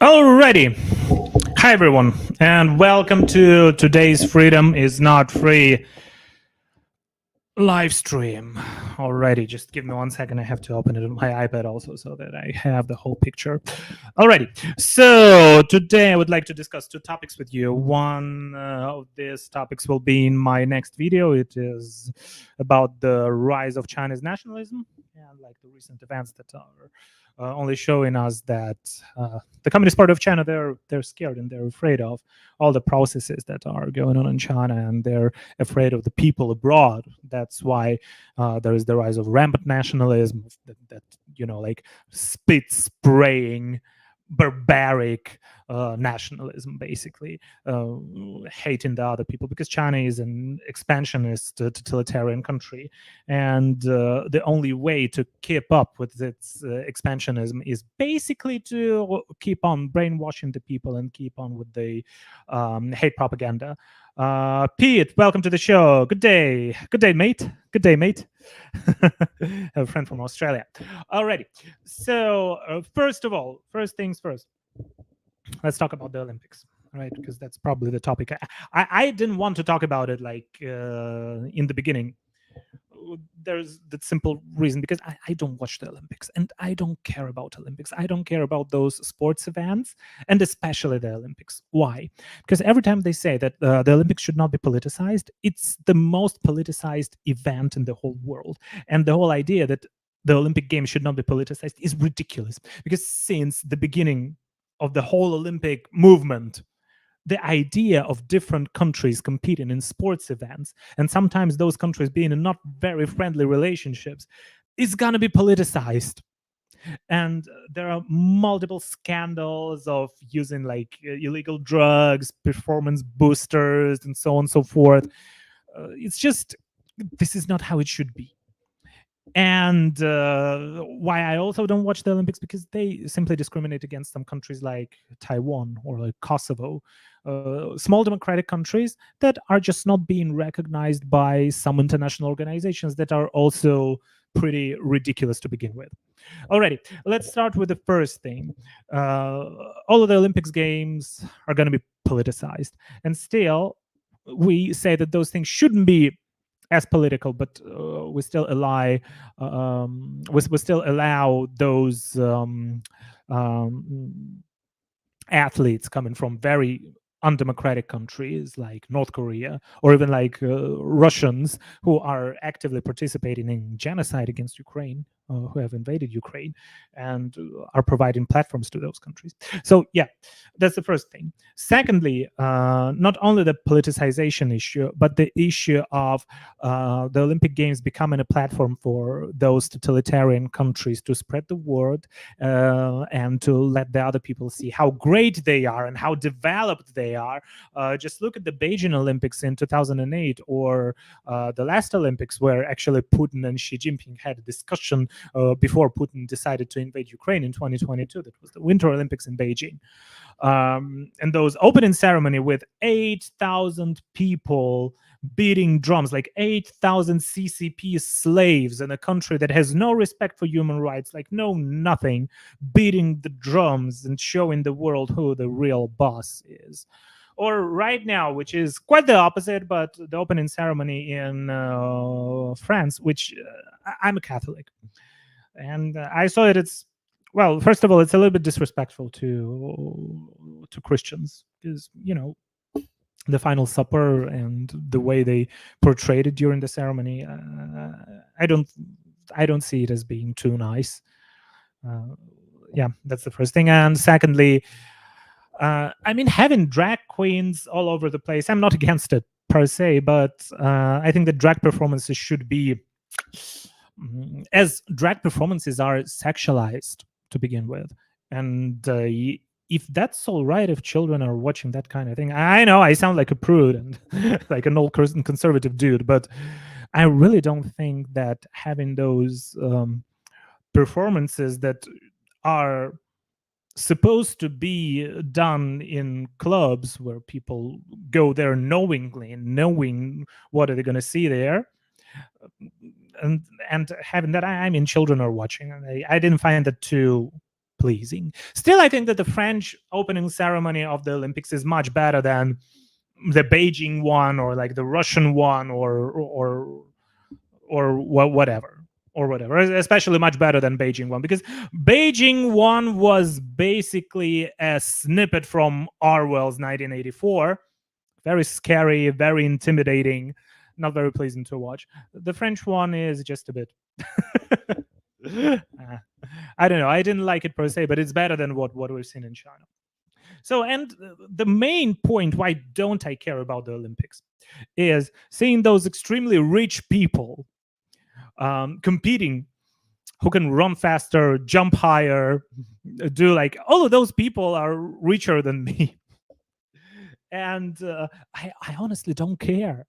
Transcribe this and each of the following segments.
Alrighty. Hi, everyone, and welcome to today's Freedom is Not Free live stream. Alrighty, just give me 1 second. I have to open it on my iPad also so that I have the whole picture. Alrighty, so today I would like to discuss two topics with you. One of these topics will be in my next video. It is about the rise of China's nationalism and like the recent events that are only showing us that the Communist Party of China, they're scared and they're afraid of all the processes that are going on in China, and they're afraid of the people abroad. That's why there is the rise of rampant nationalism, that like spit spraying barbaric nationalism, basically hating the other people, because China is an expansionist totalitarian country, and the only way to keep up with its expansionism is basically to keep on brainwashing the people and keep on with the hate propaganda. Pete, welcome to the show. Good day, mate. Good day, mate. Have a friend from Australia. Alrighty. So first things first. Let's talk about the Olympics, right? Because that's probably the topic. I didn't want to talk about it like in the beginning. There's that simple reason, because I don't watch the Olympics and I don't care about Olympics. I don't care about those sports events, and especially the Olympics. Why? Because every time they say that the Olympics should not be politicized, it's the most politicized event in the whole world. And the whole idea that the Olympic Games should not be politicized is ridiculous, because since the beginning of the whole Olympic movement, the idea of different countries competing in sports events, and sometimes those countries being in not very friendly relationships, is going to be politicized. And there are multiple scandals of using like illegal drugs, performance boosters, and so on and so forth. It's just, this is not how it should be. And why I also don't watch the Olympics, because they simply discriminate against some countries like Taiwan or like Kosovo, small democratic countries that are just not being recognized by some international organizations that are also pretty ridiculous to begin with. Alrighty, let's start with the first thing. All of the Olympics games are going to be politicized, and still we say that those things shouldn't be as political, but we still allow those athletes coming from very undemocratic countries like North Korea, or even like Russians, who are actively participating in genocide against Ukraine, who have invaded Ukraine, and are providing platforms to those countries. So yeah, that's the first thing. Secondly, not only the politicization issue, but the issue of the Olympic Games becoming a platform for those totalitarian countries to spread the word and to let the other people see how great they are and how developed they are. Just look at the Beijing Olympics in 2008, or the last Olympics, where actually Putin and Xi Jinping had a discussion before Putin decided to invade Ukraine in 2022. That was the Winter Olympics in Beijing. And those opening ceremony with 8,000 people beating drums, like 8,000 CCP slaves in a country that has no respect for human rights, like no nothing, beating the drums and showing the world who the real boss is. Or right now, which is quite the opposite, but the opening ceremony in France, which I'm a Catholic, and I saw that it's, well, first of all, it's a little bit disrespectful to Christians, because the Final Supper and the way they portrayed it during the ceremony, I don't see it as being too nice. Yeah, that's the first thing. And secondly, I mean, having drag queens all over the place, I'm not against it per se, but I think that drag performances should be, as drag performances are sexualized to begin with, and if that's all right, if children are watching that kind of thing. I know I sound like a prude and like an old conservative dude, but I really don't think that having those performances that are supposed to be done in clubs where people go there knowingly and knowing what are they going to see there, and having that, I mean, children are watching, and I didn't find that too pleasing. Still, I think that the French opening ceremony of the Olympics is much better than the Beijing one, or like the Russian one, or whatever, especially much better than Beijing one, because Beijing one was basically a snippet from Orwell's 1984. Very scary, very intimidating, not very pleasant to watch. The French one is just a bit. I don't know. I didn't like it per se, but it's better than what we've seen in China. So, and the main point why don't I care about the Olympics is seeing those extremely rich people competing, who can run faster, jump higher, do like all of those people are richer than me. And I honestly don't care.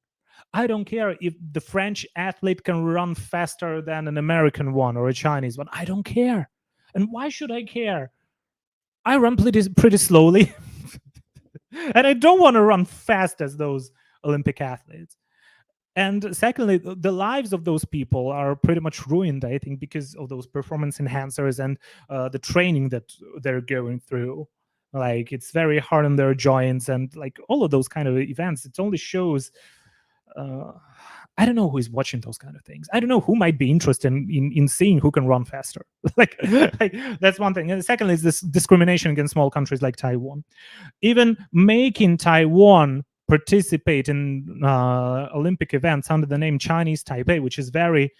I don't care if the French athlete can run faster than an American one or a Chinese one. I don't care. And why should I care? I run pretty slowly. And I don't want to run fast as those Olympic athletes. And secondly, the lives of those people are pretty much ruined, I think, because of those performance enhancers and the training that they're going through. Like, it's very hard on their joints, and like all of those kind of events, it only shows I don't know who is watching those kind of things. I don't know who might be interested in seeing who can run faster. like that's one thing. And secondly is this discrimination against small countries like Taiwan. Even making Taiwan participate in Olympic events under the name Chinese Taipei, which is very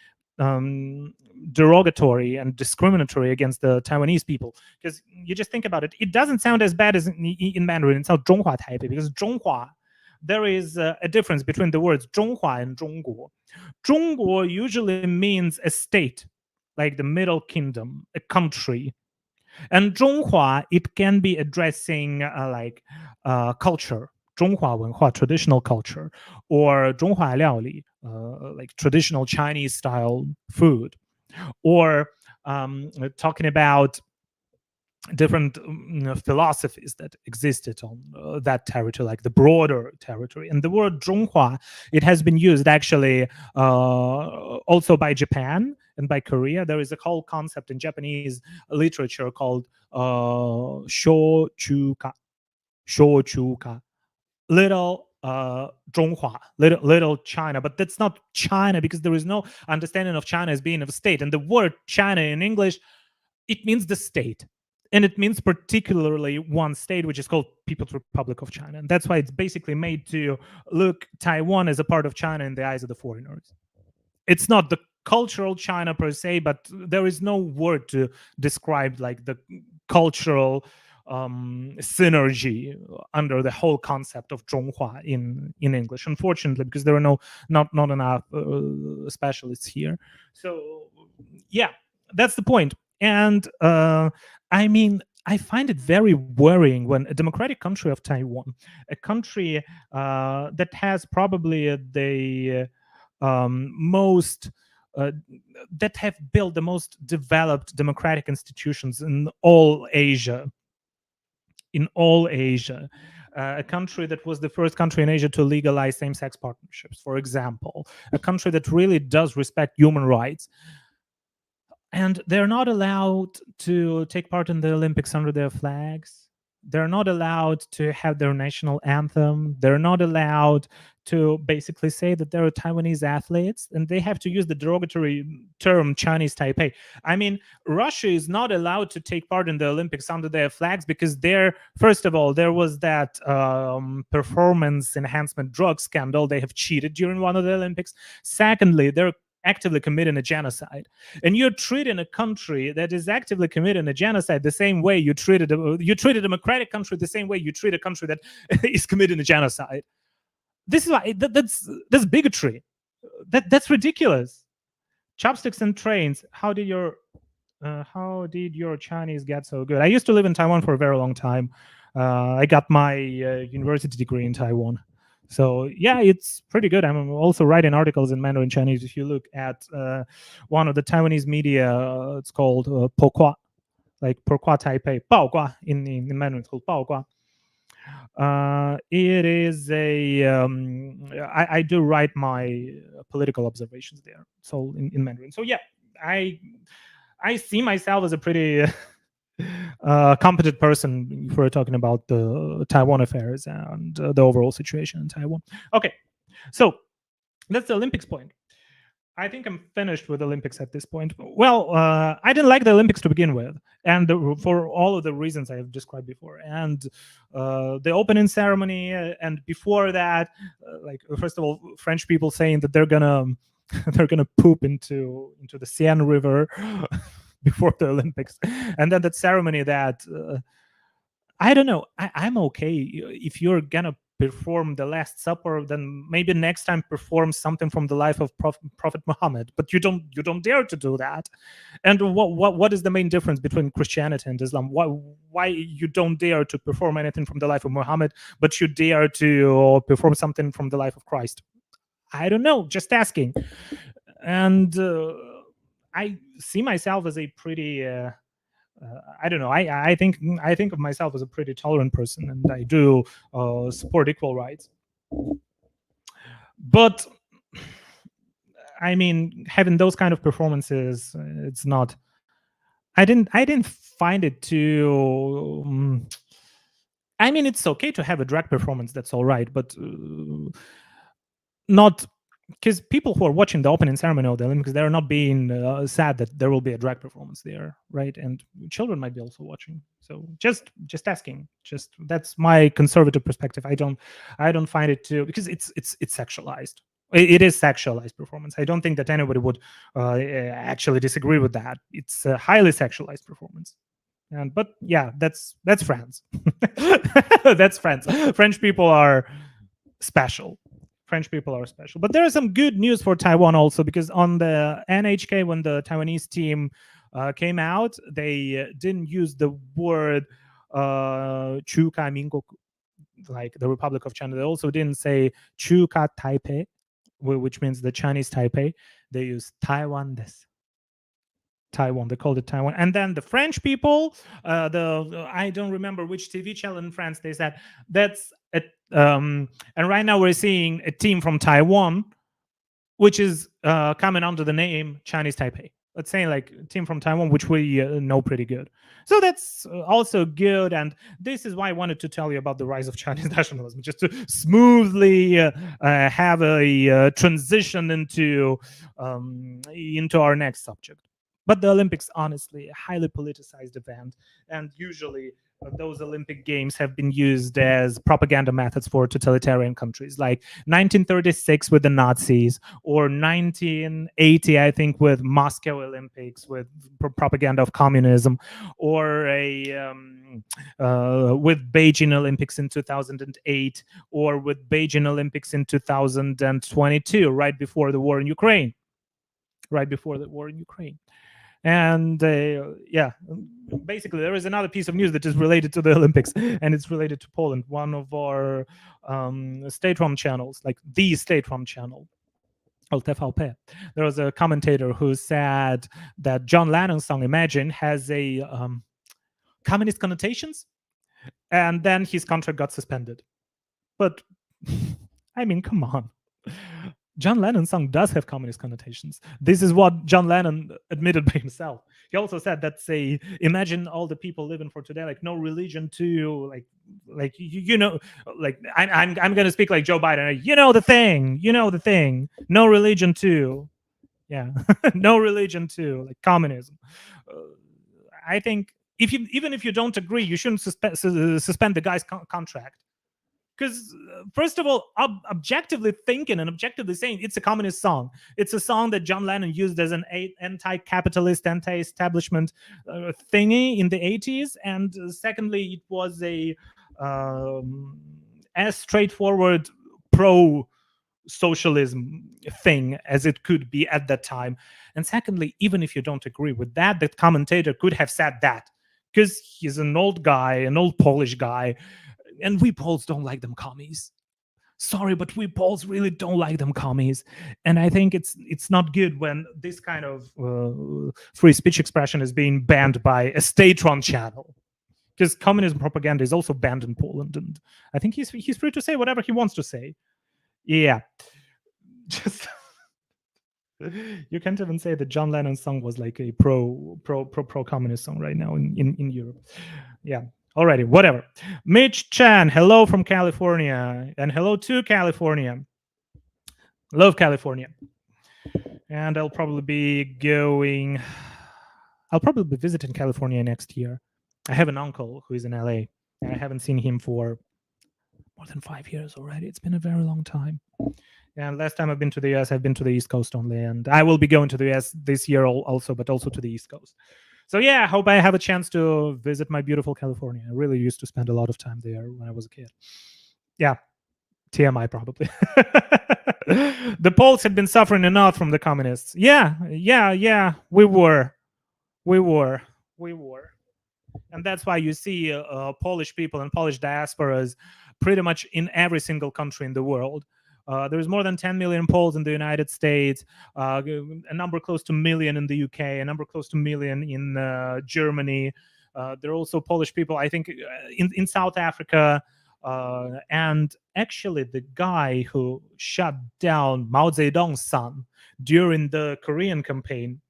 derogatory and discriminatory against the Taiwanese people. Because you just think about it, it doesn't sound as bad as in Mandarin. It sounds Zhonghua Taipei, because Zhonghua, there is a difference between the words Zhonghua and Zhongguo. Zhongguo usually means a state, like the Middle Kingdom, a country. And Zhonghua, it can be addressing culture, 中华文化, traditional culture, or 中华料理, like traditional Chinese style food, or talking about different philosophies that existed on that territory, like the broader territory. And the word 中华, it has been used actually also by Japan and by Korea. There is a whole concept in Japanese literature called shochuka, little 中华, little China. But that's not China, because there is no understanding of China as being a state. And the word China in English, it means the state. And it means particularly one state, which is called People's Republic of China. And that's why it's basically made to look Taiwan as a part of China in the eyes of the foreigners. It's not the cultural China per se, but there is no word to describe like the cultural synergy under the whole concept of 中华 in English, unfortunately, because there are not enough specialists here. So yeah, that's the point. And I mean, I find it very worrying when a democratic country of Taiwan, a country that has probably the most that have built the most developed democratic institutions in all Asia, a country that was the first country in Asia to legalize same-sex partnerships, for example, a country that really does respect human rights. And they're not allowed to take part in the Olympics under their flags. They're not allowed to have their national anthem. They're not allowed to basically say that they're Taiwanese athletes, and they have to use the derogatory term Chinese Taipei. I mean, Russia is not allowed to take part in the Olympics under their flags because first of all, there was that performance enhancement drug scandal. They have cheated during one of the Olympics. Secondly, they're actively committing a genocide, and you're treating a country that is actively committing a genocide the same way you treat a democratic country, the same way you treat a country that is committing a genocide. This is why that's bigotry. That's ridiculous. Chopsticks and trains. How did your Chinese get so good? I used to live in Taiwan for a very long time. I got my university degree in Taiwan. So yeah, it's pretty good. I'm also writing articles in Mandarin Chinese. If you look at one of the Taiwanese media, it's called Pokua, like Pokua Taipei, Baogua in Mandarin, it's called Baogua. It is I do write my political observations there, so in Mandarin. So yeah, I see myself as a pretty competent person if we're talking about the Taiwan affairs and the overall situation in Taiwan. Okay, so that's the Olympics point. I think I'm finished with Olympics at this point. Well, I didn't like the Olympics to begin with, and for all of the reasons I have described before. And the opening ceremony, and before that, like first of all, French people saying that they're gonna they're gonna poop into the Seine River before the Olympics, and then that ceremony that I don't know. I'm okay if you're gonna perform the Last Supper, then maybe next time perform something from the life of Prophet Muhammad. But you don't dare to do that. And what is the main difference between Christianity and Islam? Why you don't dare to perform anything from the life of Muhammad, but you dare to perform something from the life of Christ? I don't know. Just asking. And I see myself as a pretty. I don't know. I think of myself as a pretty tolerant person, and I do support equal rights. But I mean, having those kind of performances, it's not. I didn't find it too. I mean, it's okay to have a drag performance. That's all right, but not because people who are watching the opening ceremony of the Olympics, they're not being sad that there will be a drag performance there, right? And children might be also watching. So just asking. Just that's my conservative perspective. I don't find it too, because it's sexualized. It is sexualized performance. I don't think that anybody would actually disagree with that. It's a highly sexualized performance. But yeah, that's France. That's France. French people are special. French people are special. But there is some good news for Taiwan also, because on the NHK, when the Taiwanese team came out, they didn't use the word Chu Kai Mingok, like the Republic of China. They also didn't say Chu Ka Taipei, which means the Chinese Taipei. They used Taiwan des. Taiwan. They called it Taiwan. And then the French people, I don't remember which TV channel in France, they said that's it. And right now we're seeing a team from Taiwan, which is coming under the name Chinese Taipei. Let's say like a team from Taiwan, which we know pretty good. So that's also good. And this is why I wanted to tell you about the rise of Chinese nationalism, just to smoothly have a transition into our next subject. But the Olympics, honestly, a highly politicized event, and usually those Olympic Games have been used as propaganda methods for totalitarian countries, like 1936 with the Nazis, or 1980, I think, with Moscow Olympics, with propaganda of communism, or with Beijing Olympics in 2008, or with Beijing Olympics in 2022, right before the war in Ukraine. Right before the war in Ukraine. And yeah, basically there is another piece of news that is related to the Olympics, and it's related to Poland. One of our state-run channels, like the state-run channel, TVP, there was a commentator who said that John Lennon's song Imagine has a communist connotations, and then his contract got suspended. But I mean, come on. John Lennon's song does have communist connotations. This is what John Lennon admitted by himself. He also said that, say, imagine all the people living for today, like no religion to, like you know, like I'm gonna speak like Joe Biden. You know the thing, no religion to, yeah, no religion to, like communism. I think even if you don't agree, you shouldn't suspend the guy's contract. Because first of all, objectively thinking and objectively saying, it's a communist song. It's a song that John Lennon used as an anti-capitalist, anti-establishment thingy in the 80s. And secondly, it was a as straightforward pro-socialism thing as it could be at that time. And secondly, even if you don't agree with that, the commentator could have said that, because he's an old guy, an old Polish guy, and we Poles don't like them commies. Sorry, but we Poles really don't like them commies. And I think it's not good when this kind of free speech expression is being banned by a state-run channel. Because communism propaganda is also banned in Poland, and I think he's free to say whatever he wants to say. Yeah. Just You can't even say that John Lennon's song was like a pro communist song right now in Europe. Yeah. Alrighty, whatever. Mitch Chan, hello from California, and hello to California. Love California. And I'll probably be going. I'll probably be visiting California next year. I have an uncle who is in LA, and I haven't seen him for more than 5 years already. It's been a very long time. And last time I've been to the US, I've been to the East Coast only, and I will be going to the US this year also, but also to the East Coast. So yeah, I hope I have a chance to visit my beautiful California. I really used to spend a lot of time there when I was a kid. Yeah, TMI probably. The Poles had been suffering enough from the communists. Yeah, we were. And that's why you see Polish people and Polish diasporas pretty much in every single country in the world. There's more than 10 million Poles in the United States, a number close to a million in the UK, a number close to a million in Germany. There are also Polish people, I think, in South Africa. And actually, the guy who shut down Mao Zedong's son during the Korean campaign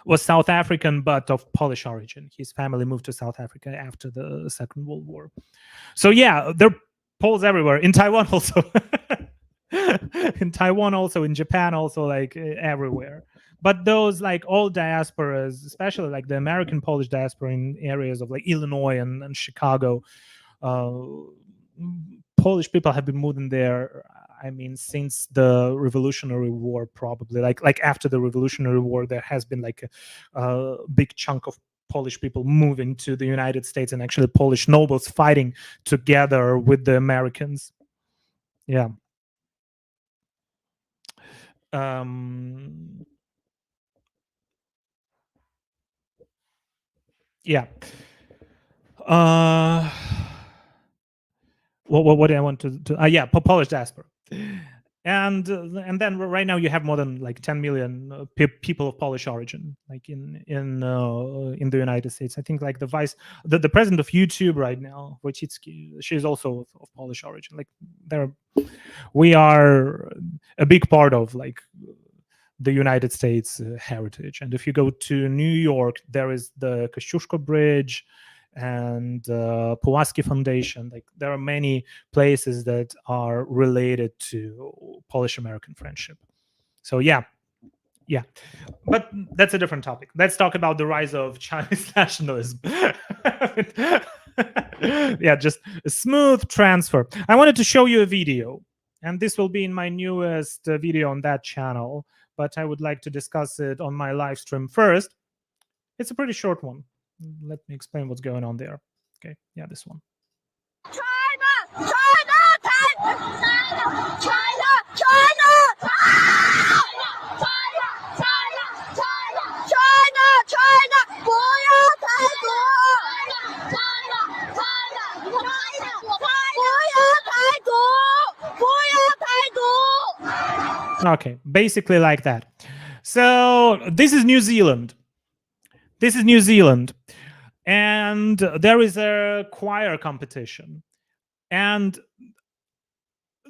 was South African, but of Polish origin. His family moved to South Africa after the Second World War. So yeah, there are Poles everywhere. In Taiwan also. In Taiwan also, in Japan also, like everywhere. But those like old diasporas, especially like the American Polish diaspora in areas of like Illinois and Chicago, Polish people have been moving there. I mean, since the Revolutionary War, probably like after the Revolutionary War, there has been like a big chunk of Polish people moving to the United States, and actually Polish nobles fighting together with the Americans. Yeah. Yeah. What do I want to yeah, Polish diaspora. And then right now you have more than like 10 million people of Polish origin, like in the United States. I think like the president of YouTube right now, Wojcicki, she's also of Polish origin. Like we are a big part of like the United States heritage. And if you go to New York, there is the Kościuszko Bridge and Pułaski Foundation. Like there are many places that are related to Polish-American friendship. So yeah. But that's a different topic. Let's talk about the rise of Chinese nationalism. Yeah, just a smooth transfer. I wanted to show you a video, and this will be in my newest video on that channel, but I would like to discuss it on my live stream first. It's a pretty short one. Let me explain what's going on there. Okay, yeah, this one. China, Okay, basically like that. So this is New Zealand. And there is a choir competition. And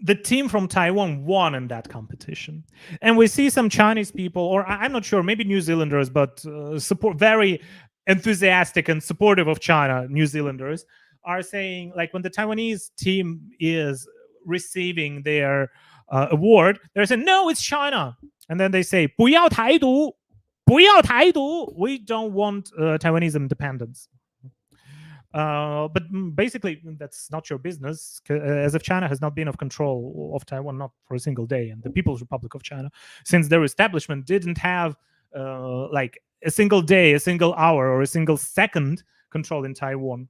the team from Taiwan won in that competition. And we see some Chinese people, or I'm not sure, maybe New Zealanders, but very enthusiastic and supportive of China, New Zealanders, are saying, like, when the Taiwanese team is receiving their award, they're saying, no, it's China. And then they say, 不要台独, 不要台独. We don't want Taiwanese independence. But basically, that's not your business, as if China has not been of control of Taiwan, not for a single day. And the People's Republic of China, since their establishment, didn't have like a single day, a single hour, or a single second control in Taiwan.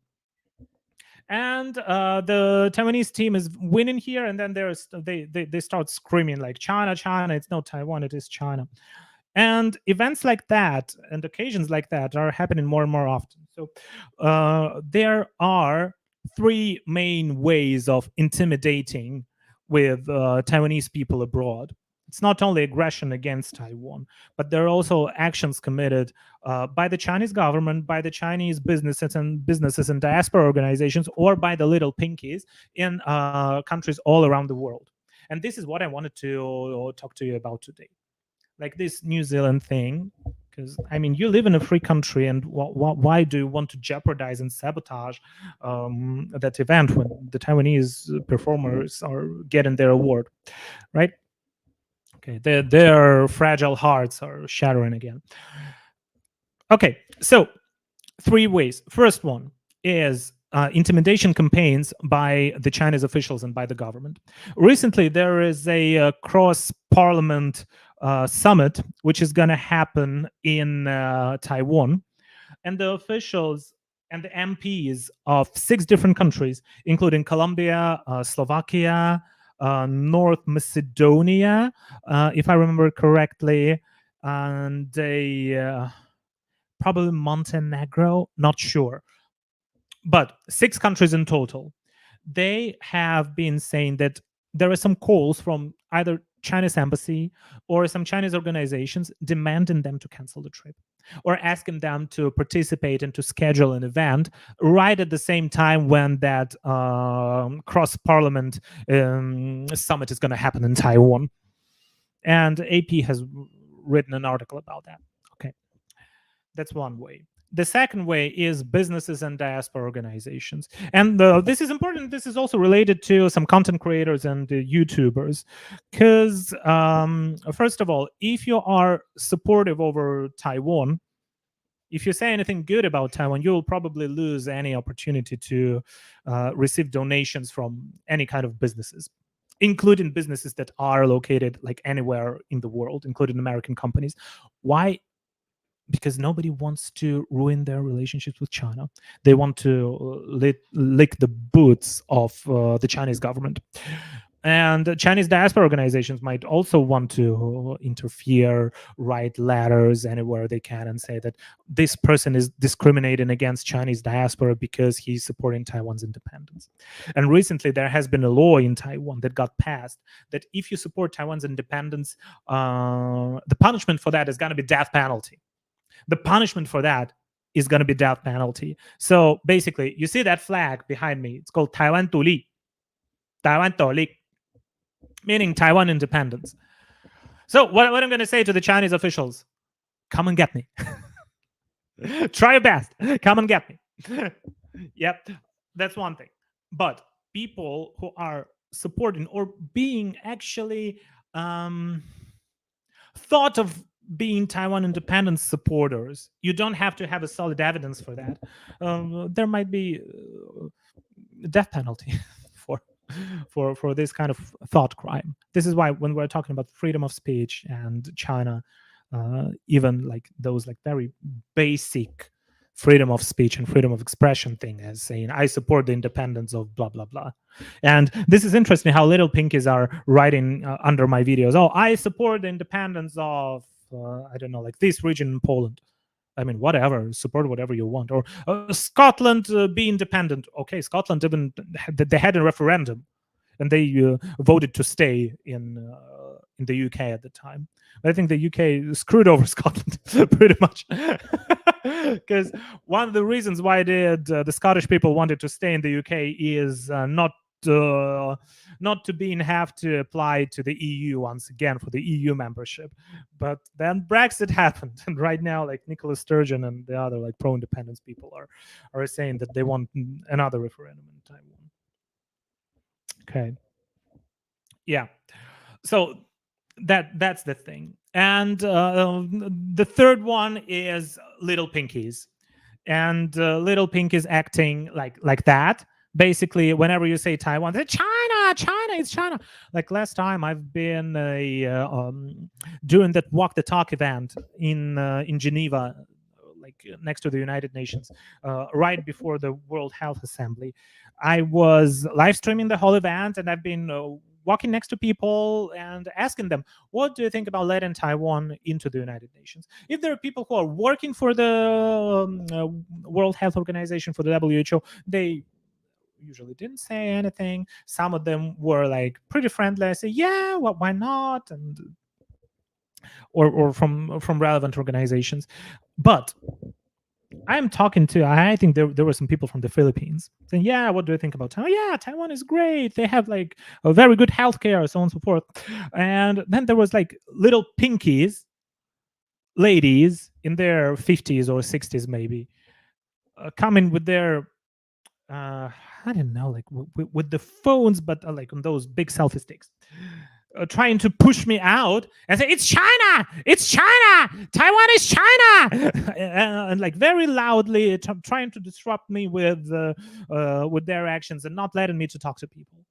And the Taiwanese team is winning here, and then they start screaming like, China, China, it's not Taiwan, it is China. And events like that and occasions like that are happening more and more often. So there are three main ways of intimidating with Taiwanese people abroad. It's not only aggression against Taiwan, but there are also actions committed by the Chinese government, by the Chinese businesses and diaspora organizations, or by the little pinkies in countries all around the world. And this is what I wanted to talk to you about today. like this New Zealand thing. Because I mean, you live in a free country, and why do you want to jeopardize and sabotage that event when the Taiwanese performers are getting their award, right? Okay, their fragile hearts are shattering again. Okay, so three ways. First one is intimidation campaigns by the Chinese officials and by the government. Recently, there is a cross-parliament summit which is going to happen in Taiwan, and the officials and the MPs of 6 different countries, including Colombia, Slovakia, North Macedonia, if I remember correctly, and probably Montenegro, not sure, but 6 countries in total. They have been saying that there are some calls from either Chinese embassy or some Chinese organizations demanding them to cancel the trip or asking them to participate and to schedule an event right at the same time when that cross-parliament summit is going to happen in Taiwan. And AP has written an article about that. Okay, that's one way. The second way is businesses and diaspora organizations. And this is important. This is also related to some content creators and YouTubers. Because, first of all, if you are supportive over Taiwan, if you say anything good about Taiwan, you will probably lose any opportunity to receive donations from any kind of businesses, including businesses that are located like anywhere in the world, including American companies. Why? Because nobody wants to ruin their relationships with China. They want to lick the boots of the Chinese government. And Chinese diaspora organizations might also want to interfere, write letters anywhere they can and say that this person is discriminating against Chinese diaspora because he's supporting Taiwan's independence. And recently there has been a law in Taiwan that got passed that if you support Taiwan's independence, the punishment for that is going to be death penalty. The punishment for that is going to be death penalty. So basically, you see that flag behind me. It's called Taiwan 独立, Taiwan 独立, meaning Taiwan independence. So what I'm going to say to the Chinese officials, come and get me. Try your best. Come and get me. Yep, that's one thing. But people who are supporting or being actually thought of being Taiwan independence supporters, you don't have to have a solid evidence for that. There might be death penalty for this kind of thought crime. This is why when we're talking about freedom of speech and China, even like those like very basic freedom of speech and freedom of expression thing as saying I support the independence of blah blah blah. And this is interesting how little pinkies are writing under my videos, oh, I support the independence of I don't know, like this region in Poland. I mean, whatever, support whatever you want. Or Scotland be independent. Okay, Scotland even they had a referendum and they voted to stay in the UK at the time. But I think the UK screwed over Scotland pretty much. Because one of the reasons why the Scottish people wanted to stay in the UK is not to have to apply to the EU once again for the EU membership. But then Brexit happened, and right now, like Nicola Sturgeon and the other like pro-independence people are saying that they want another referendum in Taiwan. Okay. Yeah. So that's the thing. And the third one is little pinkies, and little pinkies acting like that. Basically, whenever you say Taiwan, they China, it's China. Like last time, I've been doing that walk the talk event in Geneva, like next to the United Nations, right before the World Health Assembly. I was live streaming the whole event, and I've been walking next to people and asking them, what do you think about letting Taiwan into the United Nations? If there are people who are working for the World Health Organization, for the WHO, they usually didn't say anything. Some of them were like pretty friendly. I say, yeah, well, why not? And or from relevant organizations. But I'm talking to, I think there were some people from the Philippines saying, yeah, what do you think about Taiwan? Yeah, Taiwan is great. They have like a very good healthcare, so on and so forth. And then there was like little pinkies, ladies in their 50s or 60s, maybe, coming with their, I don't know, like with the phones, but like on those big selfie sticks. Trying to push me out and say it's China, it's China, Taiwan is China, and like very loudly trying to disrupt me with their actions and not letting me to talk to people.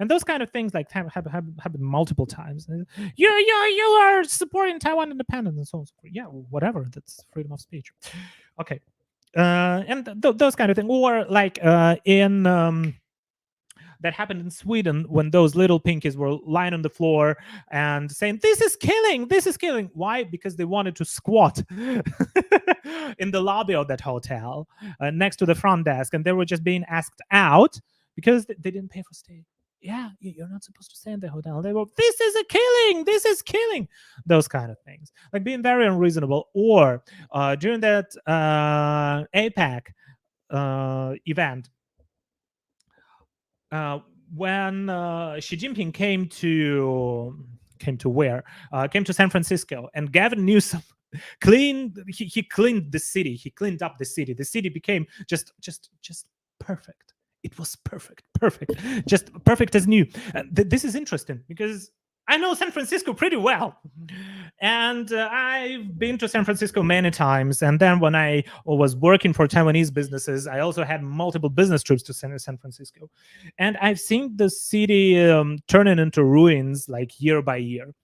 And those kind of things like have happened multiple times. You are supporting Taiwan independence and so on and so forth. Yeah, whatever. That's freedom of speech. Okay, and those kind of things, or like in. That happened in Sweden when those little pinkies were lying on the floor and saying, "This is killing, this is killing." Why? Because they wanted to squat in the lobby of that hotel next to the front desk, and they were just being asked out because they didn't pay for stay. Yeah, you're not supposed to stay in the hotel. They were, "This is a killing, this is killing." Those kind of things, like being very unreasonable. Or during that APAC event, uh, when Xi Jinping came to where came to San Francisco, and Gavin Newsom cleaned he cleaned the city. He cleaned up the city. The city became just perfect. It was perfect, just perfect as new. This is interesting because I know San Francisco pretty well. And I've been to San Francisco many times. And then when I was working for Taiwanese businesses, I also had multiple business trips to San Francisco. And I've seen the city turning into ruins like year by year.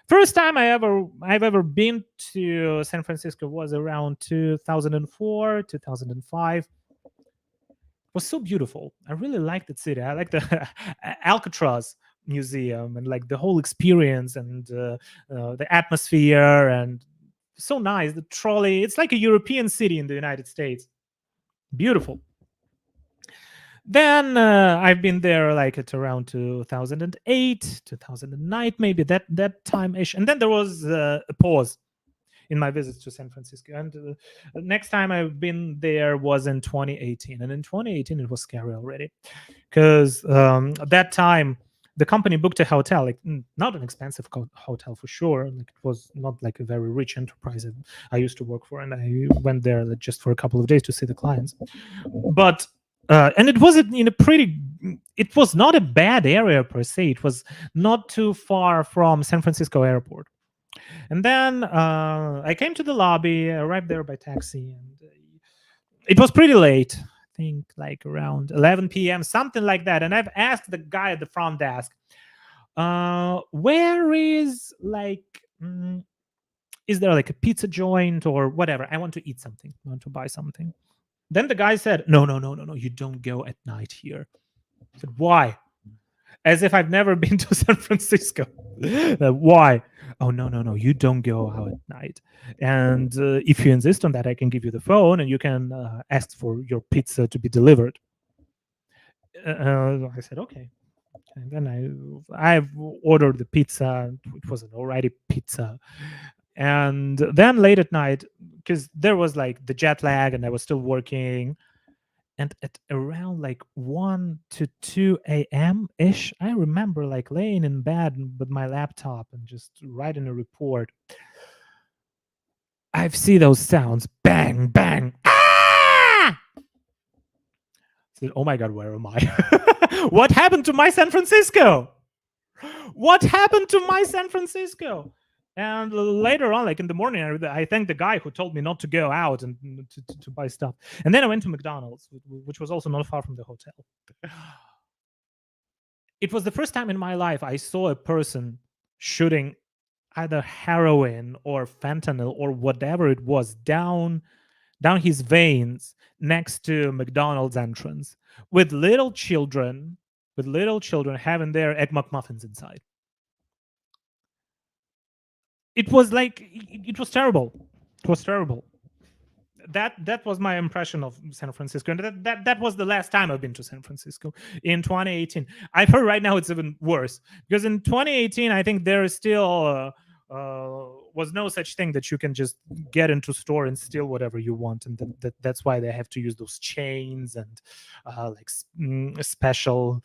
First time I've ever been to San Francisco was around 2004, 2005. Was so beautiful. I really liked the city. I like the Alcatraz museum and like the whole experience and the atmosphere, and so nice. The trolley. It's like a European city in the United States. Beautiful. Then I've been there like at around 2008, 2009, maybe that time ish. And then there was a pause in my visits to San Francisco. And the next time I've been there was in 2018. And in 2018, it was scary already. Because at that time, the company booked a hotel, like not an expensive hotel for sure. Like it was not like a very rich enterprise that I used to work for. And I went there just for a couple of days to see the clients. But and it wasn't in a pretty, it was not a bad area per se. It was not too far from San Francisco airport. And then I came to the lobby, arrived there by taxi, and it was pretty late. I think like around 11 p.m., something like that. And I've asked the guy at the front desk, where is like, is there like a pizza joint or whatever? I want to eat something. I want to buy something. Then the guy said, no, you don't go at night here. I said, why? As if I've never been to San Francisco. Why? Oh, no, you don't go out at night. And if you insist on that, I can give you the phone and you can ask for your pizza to be delivered. I said, okay. And then I've ordered the pizza. It was an already pizza. And then late at night, because there was like the jet lag and I was still working, and at around like 1 to 2 a.m. ish, I remember like laying in bed with my laptop and just writing a report. I see those sounds, bang, bang, ah! I said, oh my God, where am I? What happened to my San Francisco? What happened to my San Francisco? And later on, like in the morning, I thanked the guy who told me not to go out and to buy stuff. And then I went to McDonald's, which was also not far from the hotel. It was the first time in my life I saw a person shooting either heroin or fentanyl or whatever it was down his veins next to McDonald's entrance with little children having their Egg McMuffins inside. It was like, it was terrible. It was terrible. That was my impression of San Francisco, and that was the last time I've been to San Francisco in 2018. I've heard right now it's even worse because in 2018 I think there is still was no such thing that you can just get into store and steal whatever you want, and that's why they have to use those chains and special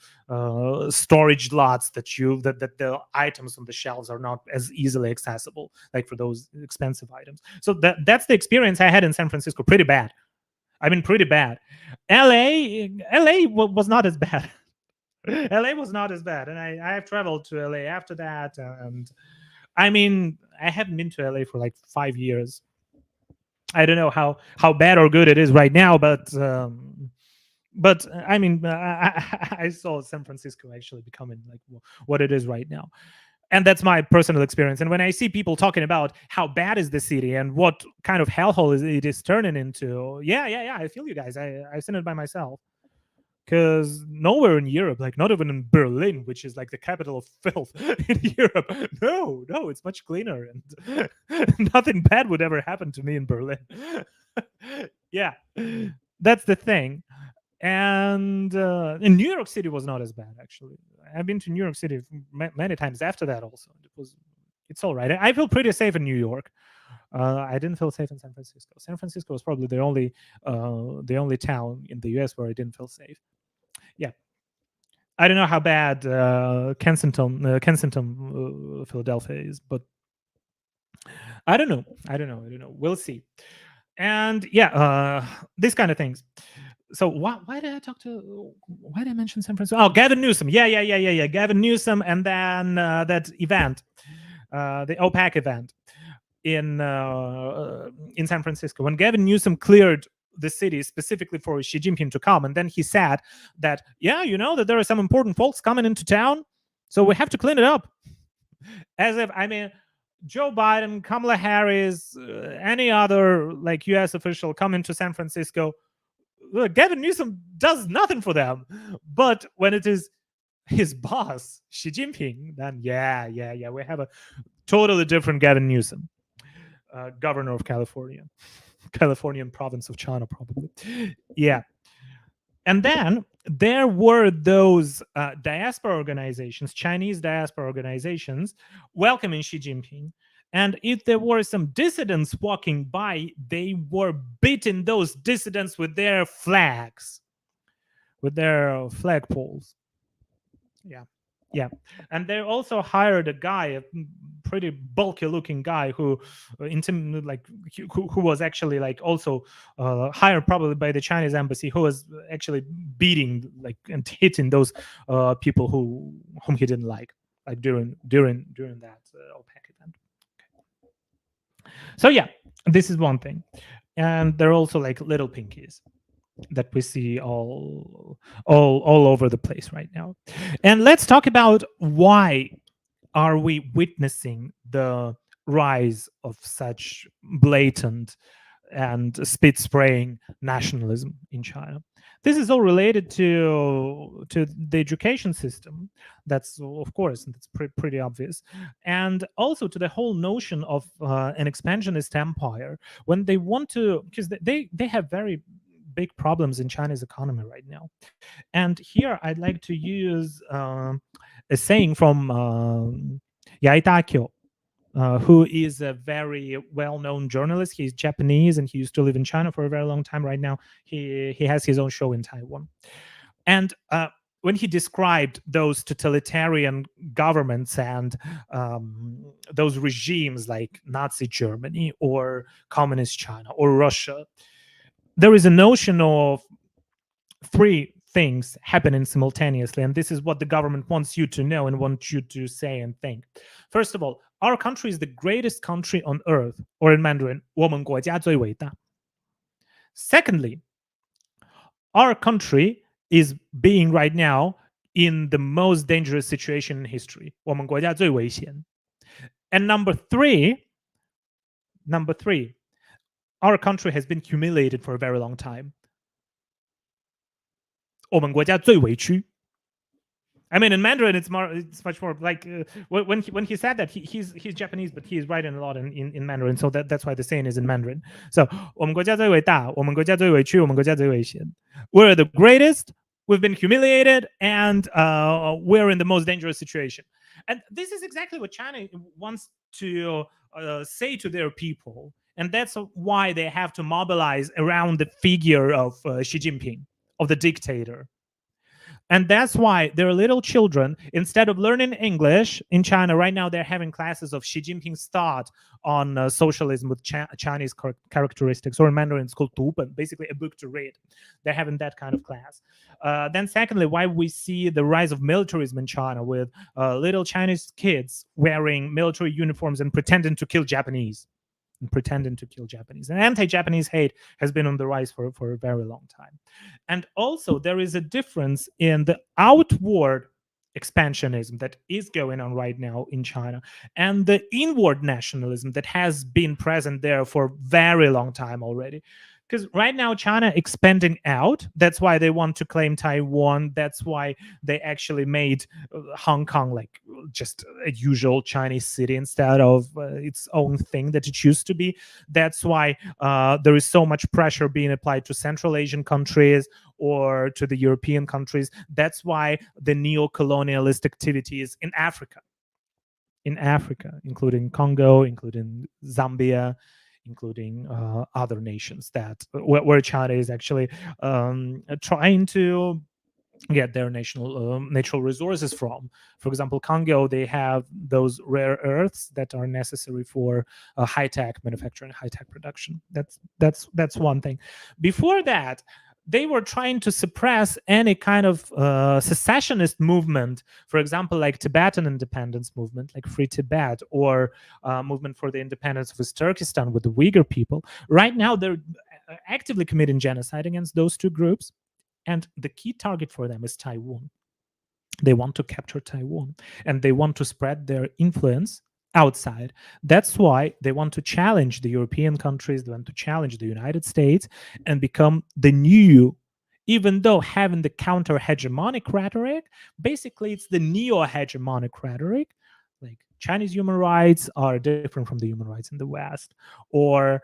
storage lots that the items on the shelves are not as easily accessible, like for those expensive items. So that's the experience I had in San Francisco. Pretty bad. I mean, pretty bad. LA was not as bad. LA was not as bad, and I have traveled to LA after that, and I mean, I haven't been to LA for like 5 years. I don't know how bad or good it is right now, but I mean, I saw San Francisco actually becoming like what it is right now, and that's my personal experience. And when I see people talking about how bad is the city and what kind of hellhole it is turning into, yeah, I feel you guys. I've seen it by myself. Because nowhere in Europe, like not even in Berlin, which is like the capital of filth in Europe, no, it's much cleaner, and nothing bad would ever happen to me in Berlin. Yeah, that's the thing. And in New York City was not as bad, actually. I've been to New York City many times after that also. It's all right. I feel pretty safe in New York. I didn't feel safe in San Francisco. San Francisco was probably the only town in the U.S. where I didn't feel safe. Yeah, I don't know how bad Kensington, Philadelphia is, but I don't know. We'll see. And yeah, these kind of things. So why did I mention San Francisco? Oh, Gavin Newsom. Yeah. Gavin Newsom, and then that event, the OPEC event in San Francisco, when Gavin Newsom cleared the city specifically for Xi Jinping to come, and then he said that, yeah, that there are some important folks coming into town, so we have to clean it up. As if, I mean, Joe Biden, Kamala Harris, any other like U.S. official come into San Francisco, Gavin Newsom does nothing for them. But when it is his boss, Xi Jinping, then yeah, we have a totally different Gavin Newsom, governor of Californian province of China, probably. Yeah. And then there were those diaspora organizations, Chinese diaspora organizations, welcoming Xi Jinping. And if there were some dissidents walking by, they were beating those dissidents with their flags, with their flagpoles. Yeah. And they also hired a guy, a pretty bulky looking guy who was actually like also hired probably by the Chinese embassy, who was actually beating like and hitting those people whom he didn't like during that OPEC event. Okay. So yeah, this is one thing. And there are also like little pinkies that we see all over the place right now. And let's talk about why are we witnessing the rise of such blatant and spit spraying nationalism in China. This is all related to the education system. That's, of course, that's pretty obvious, and also to the whole notion of an expansionist empire. When they want to, because they have very big problems in China's economy right now. And here I'd like to use a saying from Yai Takyo, who is a very well-known journalist. He's Japanese and he used to live in China for a very long time. Right now, he has his own show in Taiwan. And when he described those totalitarian governments and those regimes like Nazi Germany or Communist China or Russia, there is a notion of three things happening simultaneously, and this is what the government wants you to know and wants you to say and think. First of all, our country is the greatest country on earth, or in Mandarin, 我们国家最伟大. Secondly, our country is being right now in the most dangerous situation in history. 我们国家最危险. And number three, our country has been humiliated for a very long time. 我们国家最委屈. I mean, in Mandarin, it's much more like when he said that he's Japanese, but he's writing a lot in Mandarin, so that's why the saying is in Mandarin. So 我们国家最伟大, 我们国家最委屈, 我们国家最危险. We're the greatest. We've been humiliated, and we're in the most dangerous situation. And this is exactly what China wants to say to their people. And that's why they have to mobilize around the figure of Xi Jinping, of the dictator. And that's why their little children, instead of learning English in China, right now they're having classes of Xi Jinping's thought on socialism with Chinese characteristics, or in Mandarin it's called Duben, basically a book to read. They're having that kind of class. Then secondly, why we see the rise of militarism in China with little Chinese kids wearing military uniforms and pretending to kill Japanese. And pretending to kill Japanese. And anti-Japanese hate has been on the rise for a very long time. And also, there is a difference in the outward expansionism that is going on right now in China and the inward nationalism that has been present there for a very long time already. Because right now China expanding out, that's why they want to claim Taiwan, that's why they actually made Hong Kong like just a usual Chinese city instead of its own thing that it used to be. That's why there is so much pressure being applied to Central Asian countries or to the European countries. That's why the neo-colonialist activities in Africa, including Congo, including Zambia, including other nations that where China is actually trying to get their natural resources from. For example, Congo, they have those rare earths that are necessary for high-tech manufacturing, high-tech production. That's one thing. Before that, they were trying to suppress any kind of secessionist movement, for example, like Tibetan independence movement, like Free Tibet, or movement for the independence of East Turkestan with the Uyghur people. Right now, they're actively committing genocide against those two groups. And the key target for them is Taiwan. They want to capture Taiwan and they want to spread their influence outside. That's why they want to challenge the European countries, they want to challenge the United States and become the new, even though having the counter hegemonic rhetoric, basically it's the neo hegemonic rhetoric. Like Chinese human rights are different from the human rights in the West, or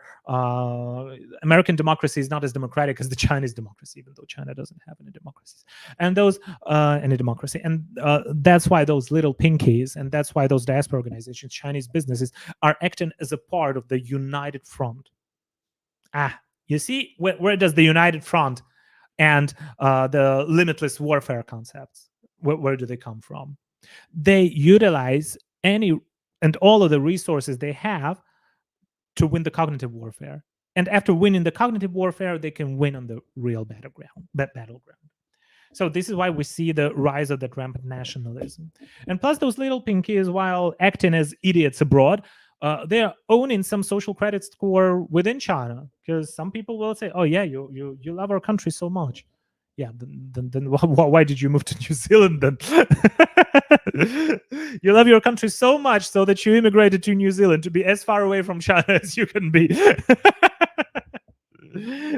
American democracy is not as democratic as the Chinese democracy, even though China doesn't have any democracies, and those any democracy, and that's why those little pinkies, and that's why those diaspora organizations, Chinese businesses, are acting as a part of the united front. You see, where does the united front and the limitless warfare concepts, where do they come from? They utilize any and all of the resources they have to win the cognitive warfare. And after winning the cognitive warfare, they can win on the real battleground. So this is why we see the rise of that rampant nationalism. And plus, those little pinkies, while acting as idiots abroad, they're owning some social credit score within China. Because some people will say, "Oh yeah, you love our country so much." Yeah, then why did you move to New Zealand then? You love your country so much so that you immigrated to New Zealand to be as far away from China as you can be.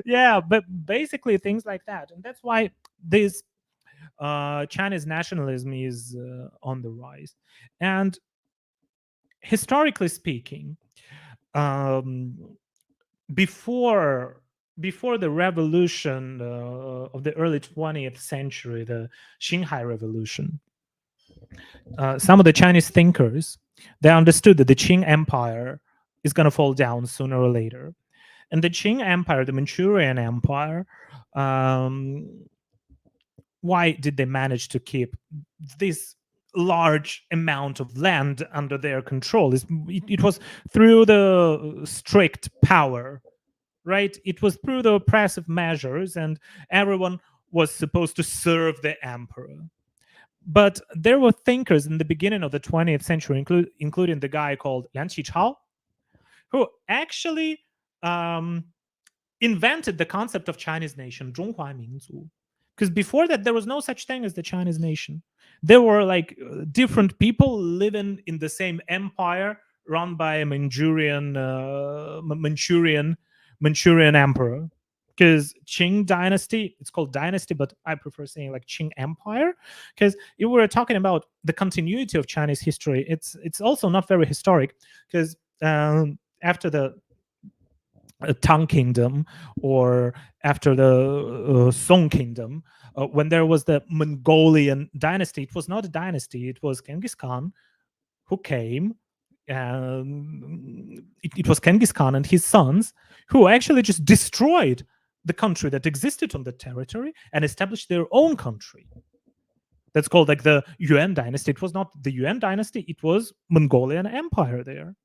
Yeah, but basically things like that. And that's why this Chinese nationalism is on the rise. And historically speaking, um, before the revolution of the early 20th century, the Xinhai Revolution, some of the Chinese thinkers, they understood that the Qing Empire is going to fall down sooner or later. And the Qing Empire, the Manchurian Empire, why did they manage to keep this large amount of land under their control? It was through the strict power, right? It was through the oppressive measures, and everyone was supposed to serve the emperor. But there were thinkers in the beginning of the 20th century, including the guy called Liang Qichao, who actually invented the concept of Chinese nation, 中华民族. Because before that, there was no such thing as the Chinese nation. There were like different people living in the same empire run by a Manchurian emperor. Because Qing dynasty, it's called dynasty, but I prefer saying like Qing Empire, because if we're talking about the continuity of Chinese history, it's also not very historic, because after the Tang Kingdom, or after the Song Kingdom, when there was the Mongolian dynasty, it was not a dynasty, it was Genghis Khan who came. It was Genghis Khan and his sons who actually just destroyed the country that existed on the territory and established their own country. That's called like the Yuan dynasty. It was not the Yuan dynasty, it was Mongolian Empire there.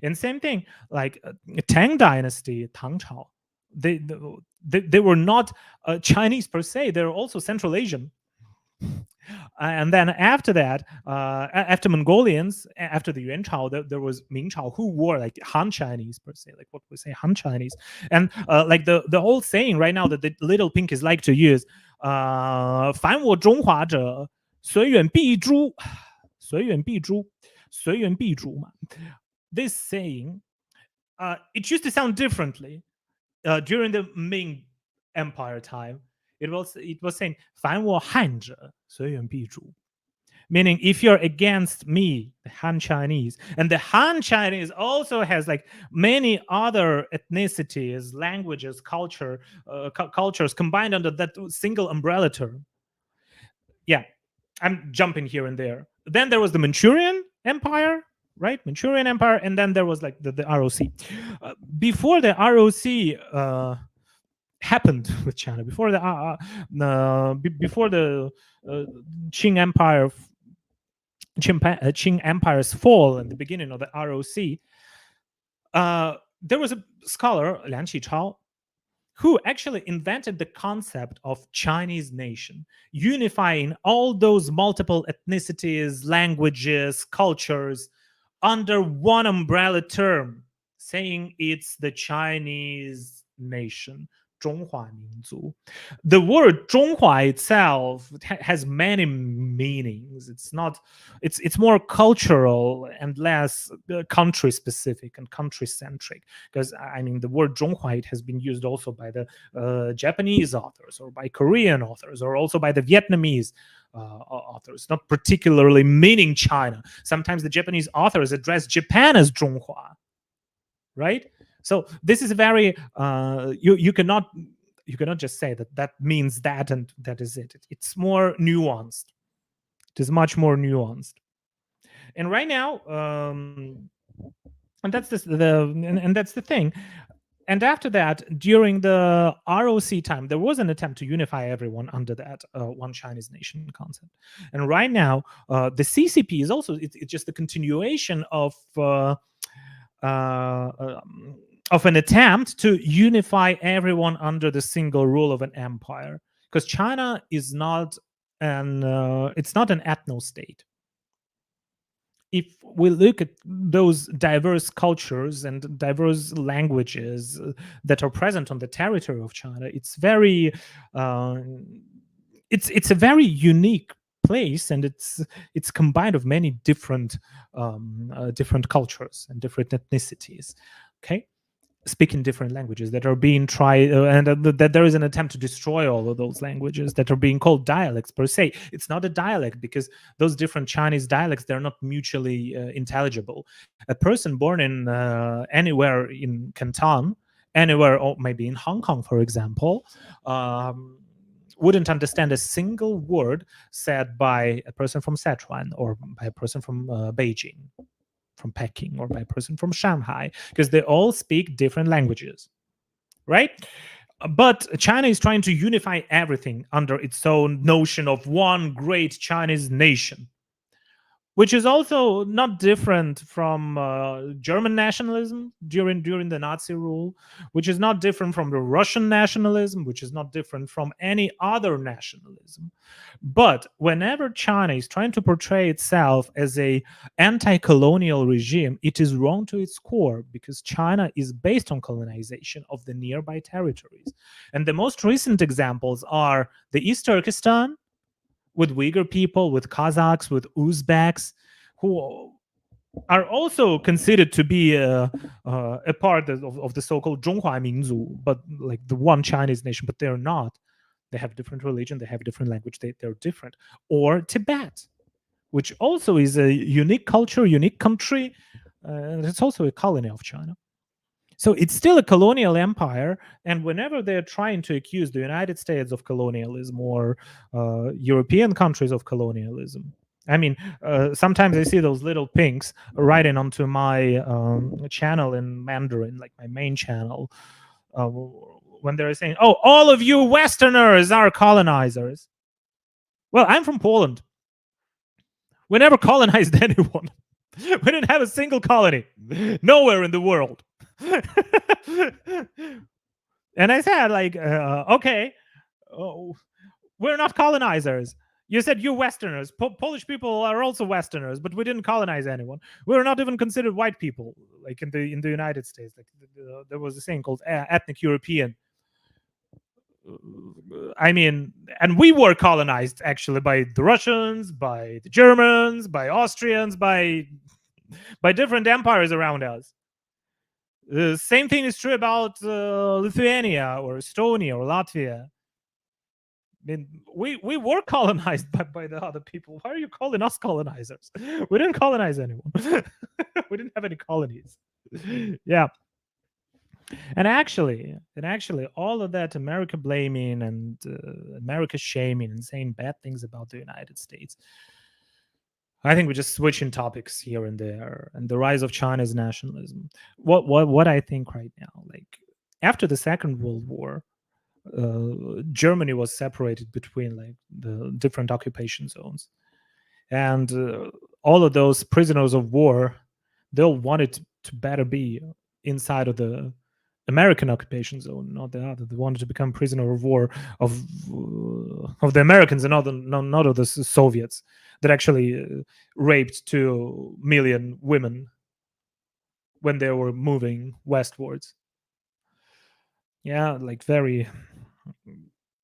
And same thing, like Tang dynasty, Tang Chao, they were not Chinese per se, they're also Central Asian. And then after that, after Mongolians, after the Yuan Chao, there was Ming Chao, who were like Han Chinese per se, like what we say Han Chinese. And like the whole saying right now that the little pinkies like to use, 凡我中华者，随远必诛，随远必诛，随远必诛嘛. This saying, it used to sound differently during the Ming Empire time. It was saying 凡我汉者，随远必诛. Meaning, if you're against me, the Han Chinese, and the Han Chinese also has like many other ethnicities, languages, cultures combined under that single umbrella term. Yeah, I'm jumping here and there. Then there was the Manchurian Empire, right? Manchurian Empire, and then there was like the ROC. Before the ROC happened with China, before the Qing Empire. Qing Empire's fall and the beginning of the ROC, there was a scholar, Liang Qichao, who actually invented the concept of Chinese nation, unifying all those multiple ethnicities, languages, cultures under one umbrella term, saying it's the Chinese nation. 中华民族. The word 中华 itself has many meanings. It's more cultural and less country specific and country centric. Because I mean, the word 中华 it has been used also by the Japanese authors or by Korean authors or also by the Vietnamese authors, not particularly meaning China. Sometimes the Japanese authors address Japan as 中华, right? So this is very you cannot just say that means that and that is it. It's more nuanced. It is much more nuanced. And right now, and that's that's the thing. And after that, during the ROC time, there was an attempt to unify everyone under that one Chinese nation concept. And right now, the CCP is also it's just the continuation of an attempt to unify everyone under the single rule of an empire, because China is not it's not an ethno state. If we look at those diverse cultures and diverse languages that are present on the territory of China, it's very it's a very unique place, and it's combined of many different cultures and different ethnicities. Okay, speaking different languages that are being tried, and that there is an attempt to destroy all of those languages that are being called dialects per se. It's not a dialect because those different Chinese dialects, they're not mutually intelligible. A person born in anywhere in Canton, anywhere, or maybe in Hong Kong, for example, wouldn't understand a single word said by a person from Sichuan or by a person from Beijing, from Peking, or by a person from Shanghai, because they all speak different languages, right? But China is trying to unify everything under its own notion of one great Chinese nation, which is also not different from German nationalism during the Nazi rule, which is not different from the Russian nationalism, which is not different from any other nationalism. But whenever China is trying to portray itself as a anti-colonial regime, it is wrong to its core, because China is based on colonization of the nearby territories. And the most recent examples are the East Turkestan, with Uyghur people, with Kazakhs, with Uzbeks, who are also considered to be a part of the so-called 中华民族, but like the one Chinese nation, but they're not. They have different religion, they have different language, they're different. Or Tibet, which also is a unique culture, unique country, and it's also a colony of China. So it's still a colonial empire, and whenever they're trying to accuse the United States of colonialism or European countries of colonialism, I mean, sometimes I see those little pinks writing onto my channel in Mandarin, like my main channel, when they're saying, "Oh, all of you Westerners are colonizers." Well, I'm from Poland. We never colonized anyone. We didn't have a single colony nowhere in the world. And I said, like, okay, oh, we're not colonizers. You said you Westerners. Polish people are also Westerners, but we didn't colonize anyone. We're not even considered white people, like in the United States. Like there was a saying called ethnic European. I mean, and we were colonized actually by the Russians, by the Germans, by Austrians, by different empires around us. The same thing is true about Lithuania or Estonia or Latvia. I mean, we were colonized by the other people. Why are you calling us colonizers? We didn't colonize anyone. We didn't have any colonies. Yeah. And actually, all of that America blaming and America shaming and saying bad things about the United States, I think we're just switching topics here and there. And the rise of China's nationalism. What I think right now, like after the Second World War, Germany was separated between like the different occupation zones, and all of those prisoners of war, they all wanted to better be inside of the American occupation zone, not the other. They wanted to become prisoner of war of the Americans and not of the Soviets that actually raped 2 million women when they were moving westwards. Yeah, like very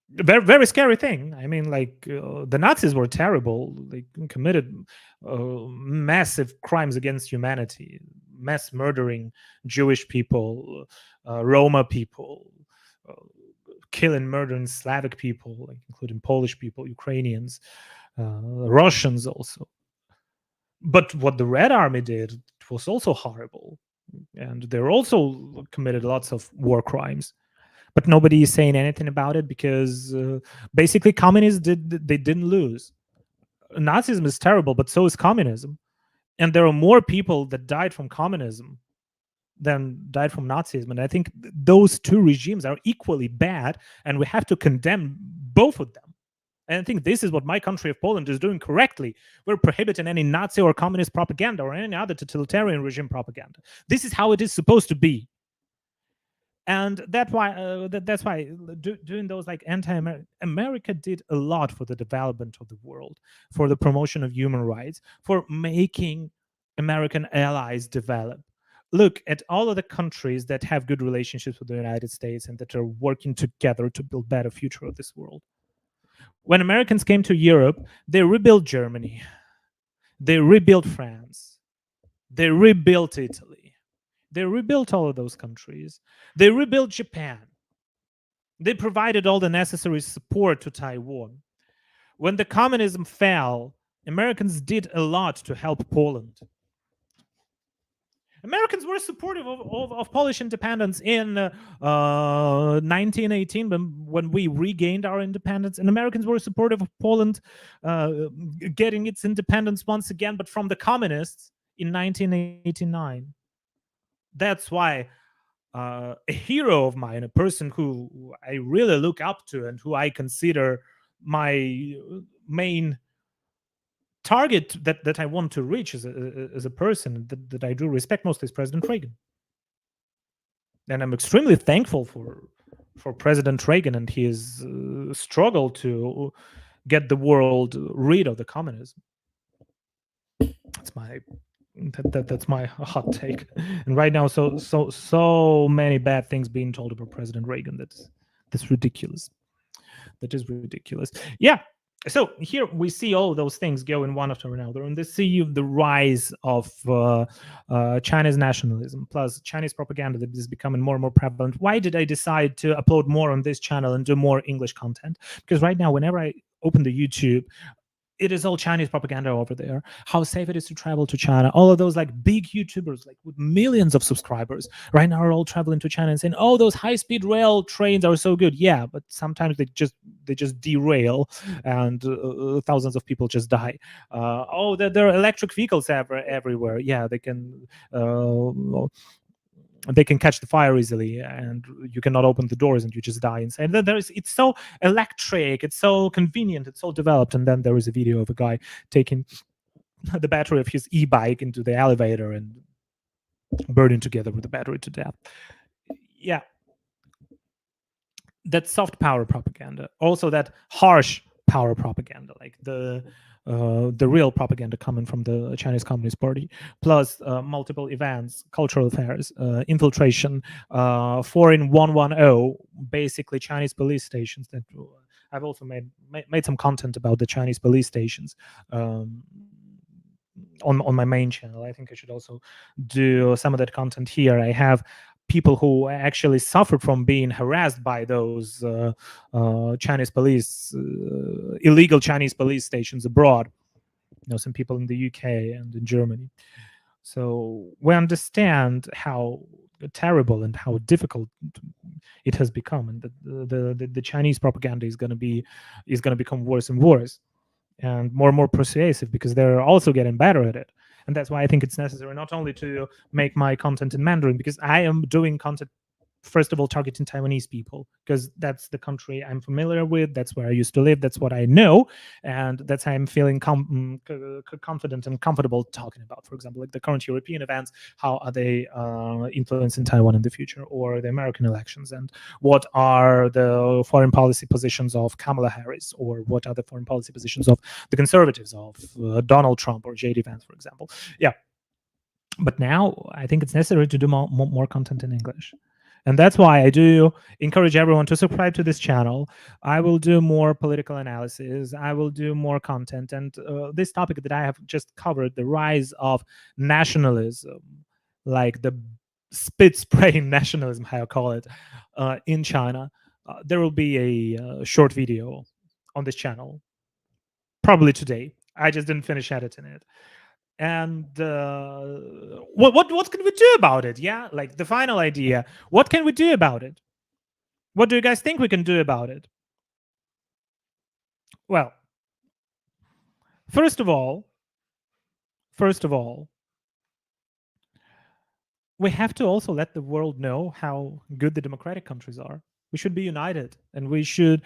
very scary thing. I mean, like the Nazis were terrible. They committed massive crimes against humanity, mass murdering Jewish people, Roma people, uh, killing, murdering Slavic people, like including Polish people, Ukrainians, Russians also. But what the Red Army did was also horrible, and they also committed lots of war crimes, but nobody is saying anything about it because basically communists didn't lose. Nazism is terrible, but so is communism, and there are more people that died from communism than died from Nazism. And I think those two regimes are equally bad, and we have to condemn both of them. And I think this is what my country of Poland is doing correctly. We're prohibiting any Nazi or communist propaganda or any other totalitarian regime propaganda. This is how it is supposed to be. And that's why doing those like America did a lot for the development of the world, for the promotion of human rights, for making American allies develop. Look at all of the countries that have good relationships with the United States and that are working together to build better future of this world. When Americans came to Europe, they rebuilt Germany, they rebuilt France, they rebuilt Italy. They rebuilt all of those countries. They rebuilt Japan. They provided all the necessary support to Taiwan. When the communism fell, Americans did a lot to help Poland. Americans were supportive of Polish independence in 1918 when we regained our independence, and Americans were supportive of Poland getting its independence once again, but from the communists in 1989. That's why a hero of mine, a person who I really look up to and who I consider my main target that I want to reach as a person that I do respect most is President Reagan. And I'm extremely thankful for President Reagan and his struggle to get the world rid of the communism. That's my hot take. And right now, so many bad things being told about President Reagan. That's ridiculous. That is ridiculous. Yeah. So here we see all those things going one after another, and they see the rise of China's nationalism plus Chinese propaganda that is becoming more and more prevalent. Why did I decide to upload more on this channel and do more English content? Because right now, whenever I open the YouTube, it is all Chinese propaganda over there. How safe it is to travel to China. All of those like big YouTubers, like with millions of subscribers, right now are all traveling to China and saying, "Oh, those high-speed rail trains are so good." Yeah, but sometimes they just derail, and thousands of people just die. Oh, there are electric vehicles everywhere. Yeah, they can catch the fire easily, and you cannot open the doors and you just die inside. It's so electric, it's so convenient, it's so developed. And then there is a video of a guy taking the battery of his e-bike into the elevator and burning together with the battery to death. Yeah, that soft power propaganda, also that harsh power propaganda, like the real propaganda coming from the Chinese Communist Party, plus multiple events, cultural affairs, infiltration, foreign 110, basically Chinese police stations. That I've also made some content about the Chinese police stations. On my main channel. I think I should also do some of that content here. I have people who actually suffered from being harassed by those Chinese police, illegal Chinese police stations abroad. Some people in the UK and in Germany. So we understand how terrible and how difficult it has become, and the Chinese propaganda is going to become worse and worse, and more persuasive, because they're also getting better at it. And that's why I think it's necessary not only to make my content in Mandarin, because I am doing content first of all targeting Taiwanese people, because that's the country I'm familiar with, that's where I used to live, that's what I know, and that's how I'm feeling confident and comfortable talking about. For example, like the current European events, how are they influencing Taiwan in the future, or the American elections, and what are the foreign policy positions of Kamala Harris, or what are the foreign policy positions of the conservatives, of Donald Trump or JD Vance, for example. Yeah. But now I think it's necessary to do more content in English. And that's why I do encourage everyone to subscribe to this channel. I will do more political analysis. I will do more content. And this topic that I have just covered, the rise of nationalism, like the spit spraying nationalism, how I call it, in China, there will be a short video on this channel, probably today. I just didn't finish editing it. And what can we do about it? Yeah, like the final idea, what can we do about it? What do you guys think we can do about it? Well, first of all, we have to also let the world know how good the democratic countries are. We should be united, and we should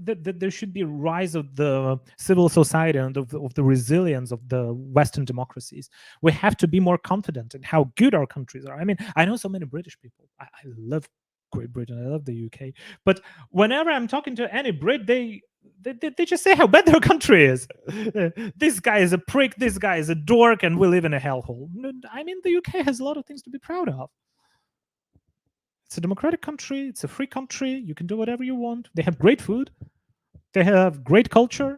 there should be a rise of the civil society and of the resilience of the Western democracies. We have to be more confident in how good our countries are. I mean, I know so many British people. I love Great Britain. I love the UK. But whenever I'm talking to any Brit, they just say how bad their country is. This guy is a prick. This guy is a dork, and we live in a hellhole. I mean, the UK has a lot of things to be proud of. It's a democratic country. It's a free country. You can do whatever you want. They have great food. They have great culture.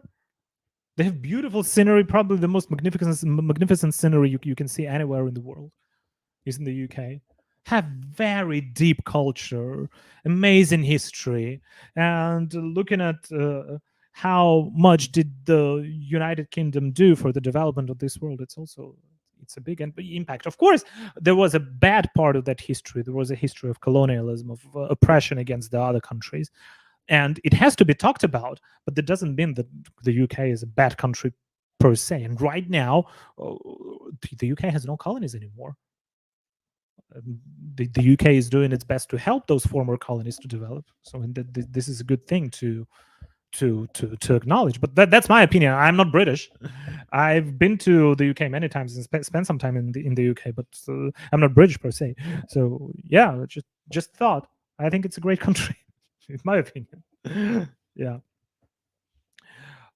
They have beautiful scenery. Probably the most magnificent scenery you can see anywhere in the world is in the UK. Have very deep culture, amazing history, and looking at how much did the United Kingdom do for the development of this world, it's a big impact. Of course, there was a bad part of that history. There was a history of colonialism, of oppression against the other countries, and it has to be talked about. But that doesn't mean that the UK is a bad country per se. And right now, the UK has no colonies anymore. The UK is doing its best to help those former colonies to develop. So this is a good thing to acknowledge. But that's my opinion. I'm not British. I've been to the UK many times and spent some time in the UK, but I'm not British per se. So yeah, just thought. I think it's a great country, in my opinion. Yeah.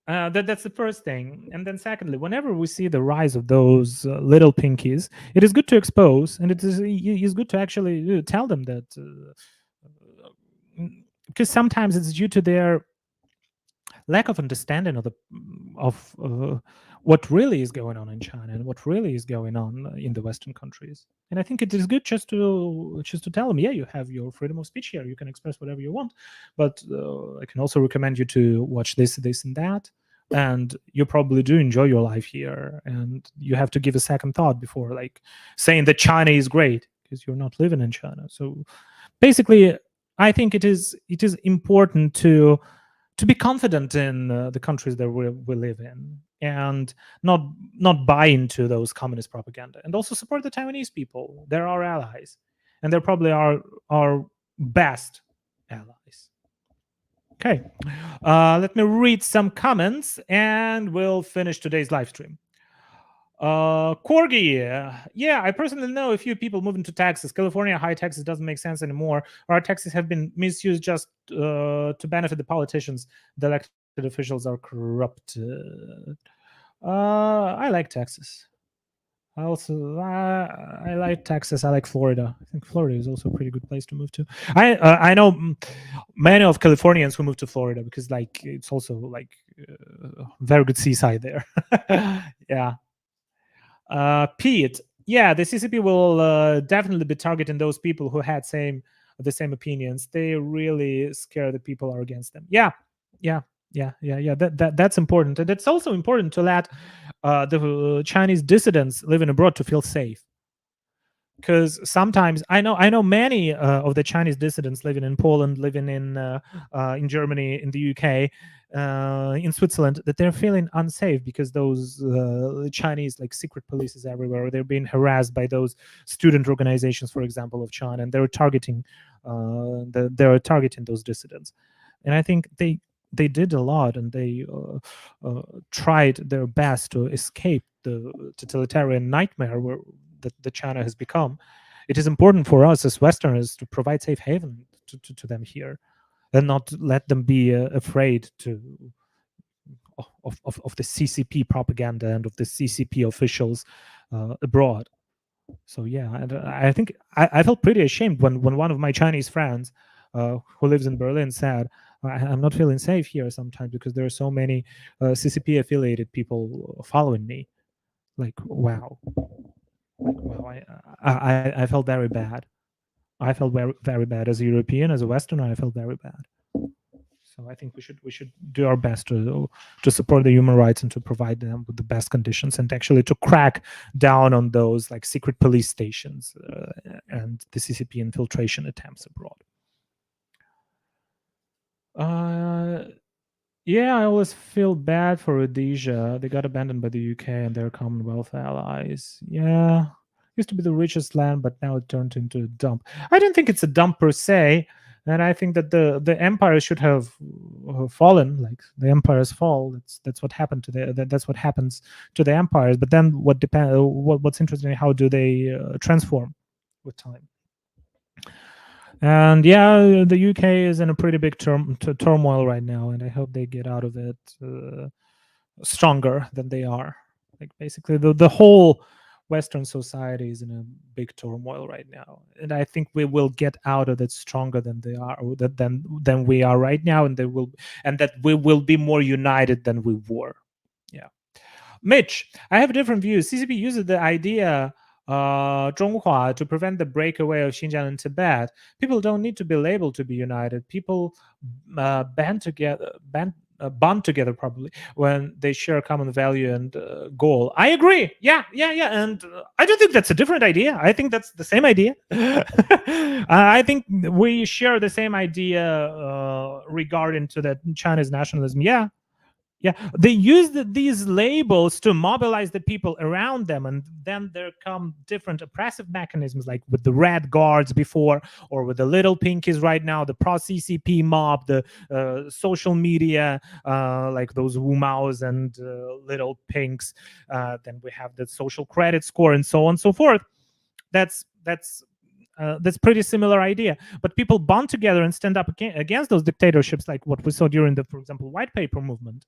That's the first thing. And then secondly, whenever we see the rise of those little pinkies, it is good to expose, and it is good to actually tell them that, because sometimes it's due to their lack of understanding of what really is going on in China and what really is going on in the Western countries. And I think it is good just to tell them, yeah, you have your freedom of speech here. You can express whatever you want, but I can also recommend you to watch this, and that. and you probably do enjoy your life here, and you have to give a second thought before like saying that China is great, because you're not living in China. So basically, I think it is important to be confident in the countries that we live in, and not not buy into those communist propaganda, and also support the Taiwanese people. They're our allies, and they're probably our best allies. Okay, let me read some comments and we'll finish today's live stream. Corgi, yeah, I personally know a few people moving to Texas. California high taxes doesn't make sense anymore. Our taxes have been misused just to benefit the politicians. The elected officials are corrupt. I like Texas. I like Texas. I like Florida. I think Florida is also a pretty good place to move to. I know many of Californians who move to Florida because like it's also like very good seaside there. Yeah. Pete, yeah, the CCP will definitely be targeting those people who had the same opinions. They really scare the people are against them. Yeah, yeah, yeah. That's important, and it's also important to let the Chinese dissidents living abroad to feel safe. Because sometimes I know many of the Chinese dissidents living in Poland, living in Germany, in the UK, in Switzerland, that they're feeling unsafe because those Chinese like secret police everywhere. They're being harassed by those student organizations, for example, of China, and they're targeting those dissidents. And I think they did a lot, and they tried their best to escape the totalitarian nightmare that China has become. It is important for us as Westerners to provide safe haven to them here, and not let them be afraid of the CCP propaganda and of the CCP officials abroad. So yeah, and I think I felt pretty ashamed when one of my Chinese friends who lives in Berlin said, I'm not feeling safe here sometimes because there are so many CCP affiliated people following me. Like, wow. Well, I felt very bad. I felt very bad as a European, as a Westerner. I felt very bad. So I think we should do our best to support the human rights and to provide them with the best conditions, and actually to crack down on those like secret police stations and the CCP infiltration attempts abroad. Yeah, I always feel bad for Rhodesia. They got abandoned by the UK and their Commonwealth allies. Yeah, used to be the richest land, but now it turned into a dump. I don't think it's a dump per se, and I think that the empires should have fallen. Like the empires fall. That's what happened to that's what happens to the empires. But then what's interesting? How do they transform with time? And yeah, the UK is in a pretty big turmoil right now, and I hope they get out of it stronger than they are. Like basically, the whole Western society is in a big turmoil right now, and I think we will get out of it stronger than they are, or than we are right now, and that we will be more united than we were. Yeah. Mitch, I have a different view. CCP uses the idea Zhonghua to prevent the breakaway of Xinjiang and Tibet. People don't need to be labeled to be united. People band together probably when they share a common value and goal. I agree. Yeah. And I don't think that's a different idea. I think that's the same idea. I think we share the same idea regarding to that Chinese nationalism. Yeah, they use these labels to mobilize the people around them, and then there come different oppressive mechanisms, like with the red guards before, or with the little pinkies right now, the pro-CCP mob, the social media, like those Wu Maos and little pinks. Then we have the social credit score and so on and so forth. That's pretty similar idea, but people bond together and stand up against those dictatorships, like what we saw during the, for example, white paper movement.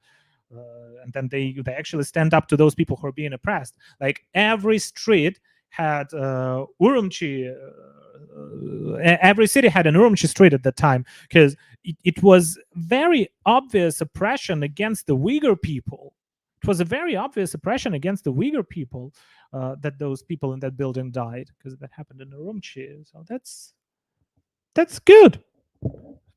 And then they actually stand up to those people who are being oppressed. Like every street had Urumqi. Every city had an Urumqi street at that time, because it was very obvious oppression against the Uyghur people. It was a very obvious oppression against the Uyghur people that those people in that building died, because that happened in Urumqi. So that's good.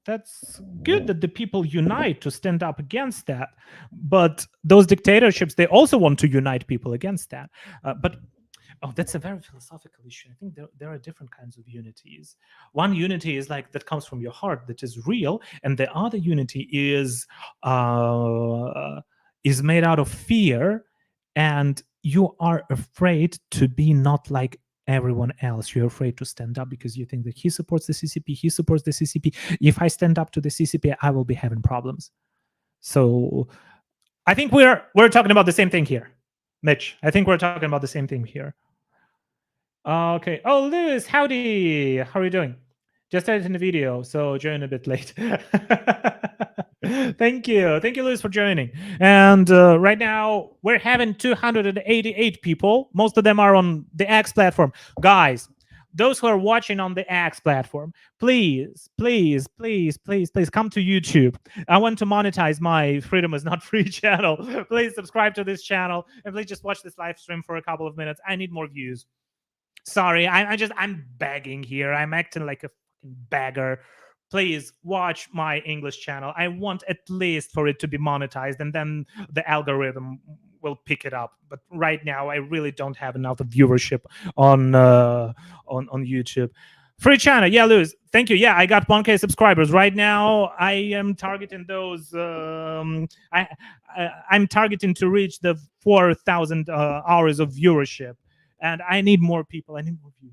that's good that the people unite to stand up against that. But those dictatorships, they also want to unite people against that. But oh, that's a very philosophical issue. I think there are different kinds of unities. One unity is like that comes from your heart, that is real, and the other unity is made out of fear, and you are afraid to be not like everyone else. You're afraid to stand up because you think that he supports the CCP, he supports the CCP. If I stand up to the CCP, I will be having problems. So I think we're talking about the same thing here, Mitch. I think we're talking about the same thing here. Okay. Oh, Lewis, howdy. How are you doing? Just editing the video, so join a bit late. Thank you, Lewis, for joining. And right now we're having 288 people. Most of them are on the X platform. Guys, those who are watching on the X platform, please come to YouTube. I want to monetize my Freedom is Not Free channel. Please subscribe to this channel and please just watch this live stream for a couple of minutes. I need more views. Sorry, I'm begging here. I'm acting like a fucking beggar. Please watch my English channel. I want at least for it to be monetized, and then the algorithm will pick it up. But right now, I really don't have enough viewership on YouTube. Free channel, yeah, Lewis. Thank you. Yeah, I got 1K subscribers right now. I am targeting those. I'm targeting to reach the 4,000 hours of viewership. And I need more people. I need more views.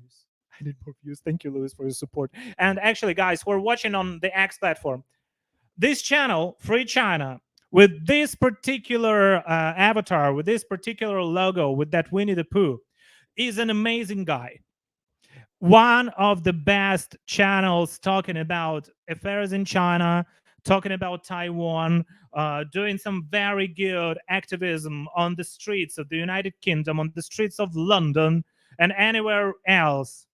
Thank you, Lewis, for your support. And actually, guys who are watching on the X platform, this channel, Free China, with this particular avatar, with this particular logo, with that Winnie the Pooh, is an amazing guy. One of the best channels talking about affairs in China, talking about Taiwan, doing some very good activism on the streets of the United Kingdom, on the streets of London, and anywhere else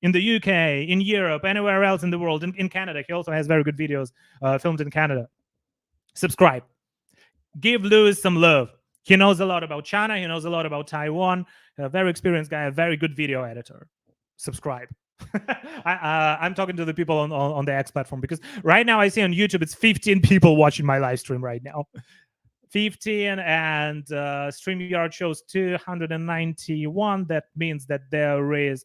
in the UK, in Europe, anywhere else in the world, in Canada. He also has very good videos filmed in Canada. Subscribe. Give Lewis some love. He knows a lot about China. He knows a lot about Taiwan. A very experienced guy, a very good video editor. Subscribe. I'm talking to the people on the X platform because right now I see on YouTube it's 15 people watching my live stream right now. 15, and StreamYard shows 291. That means that there is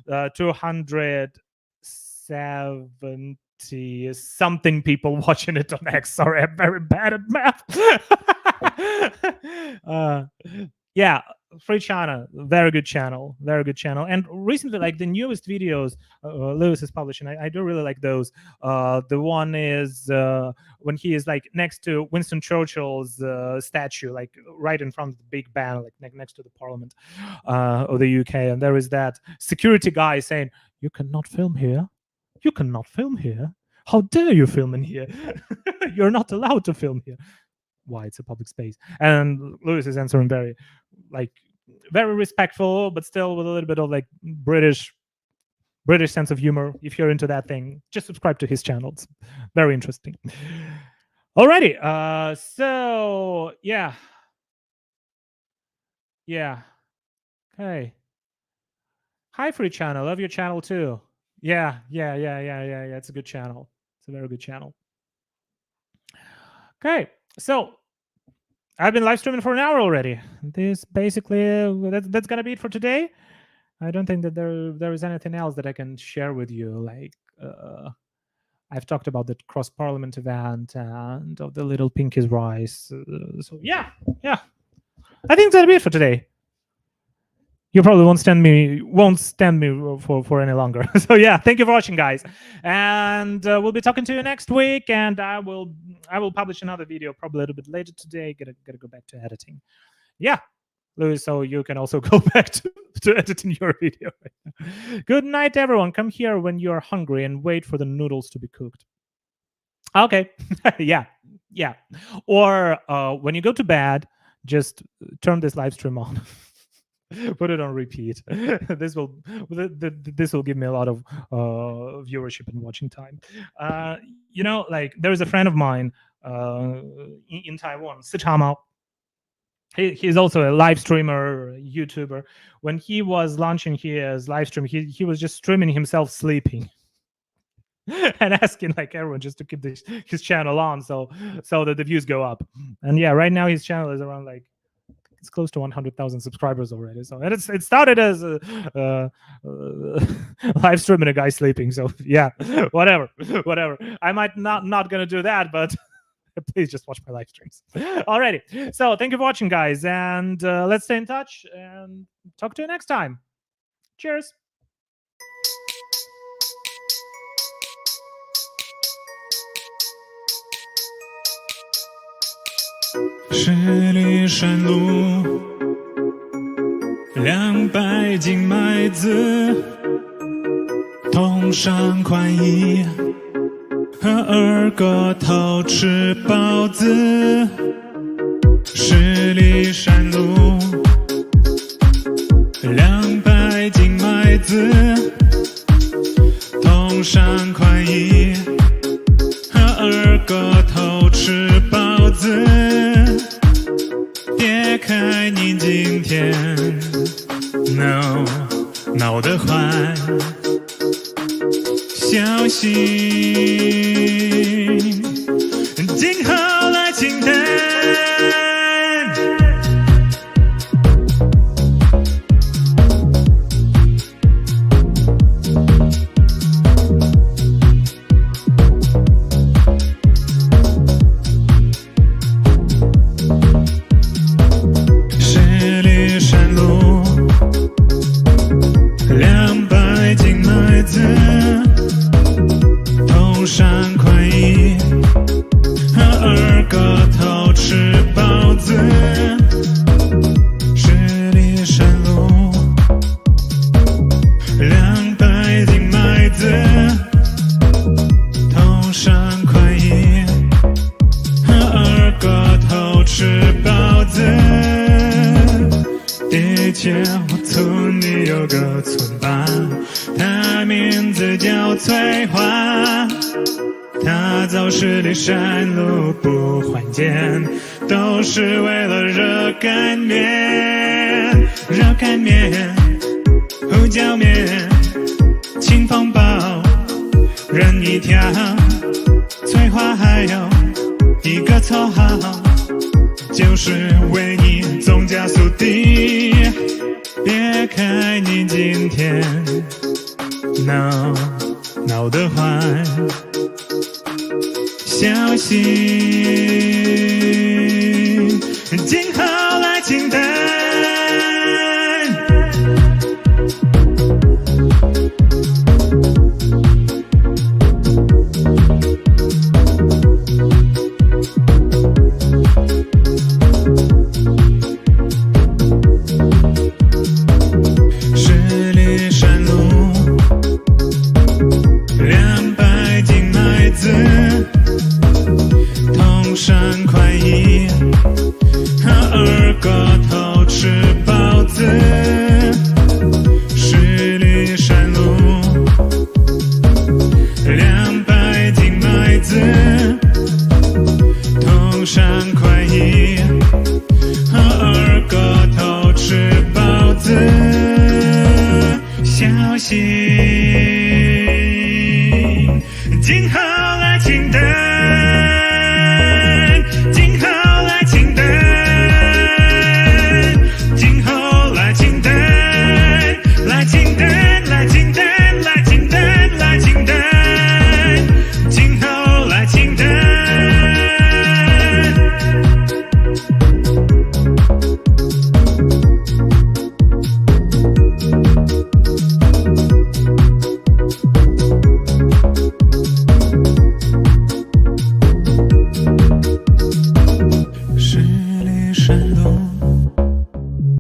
270 something people watching it on X. Sorry, I'm very bad at math. Yeah, Free China, very good channel. And recently, like the newest videos Lewis is publishing, I do really like those. The one is when he is like next to Winston Churchill's statue, like right in front of the Big Ben, like next to the Parliament of the UK, and there is that security guy saying, "You cannot film here. You cannot film here. How dare you film in here? You're not allowed to film here." Why? It's a public space. And Lewis is answering very respectful, but still with a little bit of like British sense of humor. If you're into that thing, just subscribe to his channel. It's very interesting. Alrighty. So yeah. Okay. Hi, Free Channel. Love your channel too. Yeah. It's a good channel. It's a very good channel. Okay. So I've been live streaming for an hour already. This basically that's gonna be it for today. I don't think that there is anything else that I can share with you. Like I've talked about the cross parliament event and of the little Pinky's rice. So yeah. I think that'll be it for today. You probably won't stand me for any longer. So yeah, thank you for watching, guys, and we'll be talking to you next week. And I will publish another video probably a little bit later today. Gotta go back to editing. Yeah, Louis, so you can also go back to editing your video. Good night, everyone. Come here when you're hungry and wait for the noodles to be cooked. Okay. Yeah. Or when you go to bed, just turn this live stream on. Put it on repeat. This will give me a lot of viewership and watching time. Like there is a friend of mine in Taiwan, Sichama. He's also a live streamer, YouTuber. When he was launching his live stream, he was just streaming himself sleeping. and asking like everyone just to keep his channel on, so that the views go up. And yeah, right now his channel is around like, it's close to 100,000 subscribers already. So, and it started as a live streaming a guy sleeping. So yeah, whatever. I might not gonna do that, but please just watch my live streams. Alrighty. So thank you for watching, guys, and let's stay in touch and talk to you next time. Cheers. 十里山路，200斤麦子，同上宽衣，和二个头吃包子。十里山路，200斤麦子，同上宽衣，和二个头吃包子。别看你今天闹得欢，小心今后来清淡。我村里有个村霸，他名字叫翠花，他走十里山路不换肩，都是为了热干面。热干面、胡椒面、清风煲，人一条，翠花还有一个绰号，就是为你总加速递。别看你今天闹得欢，小心今后来清淡。小心今后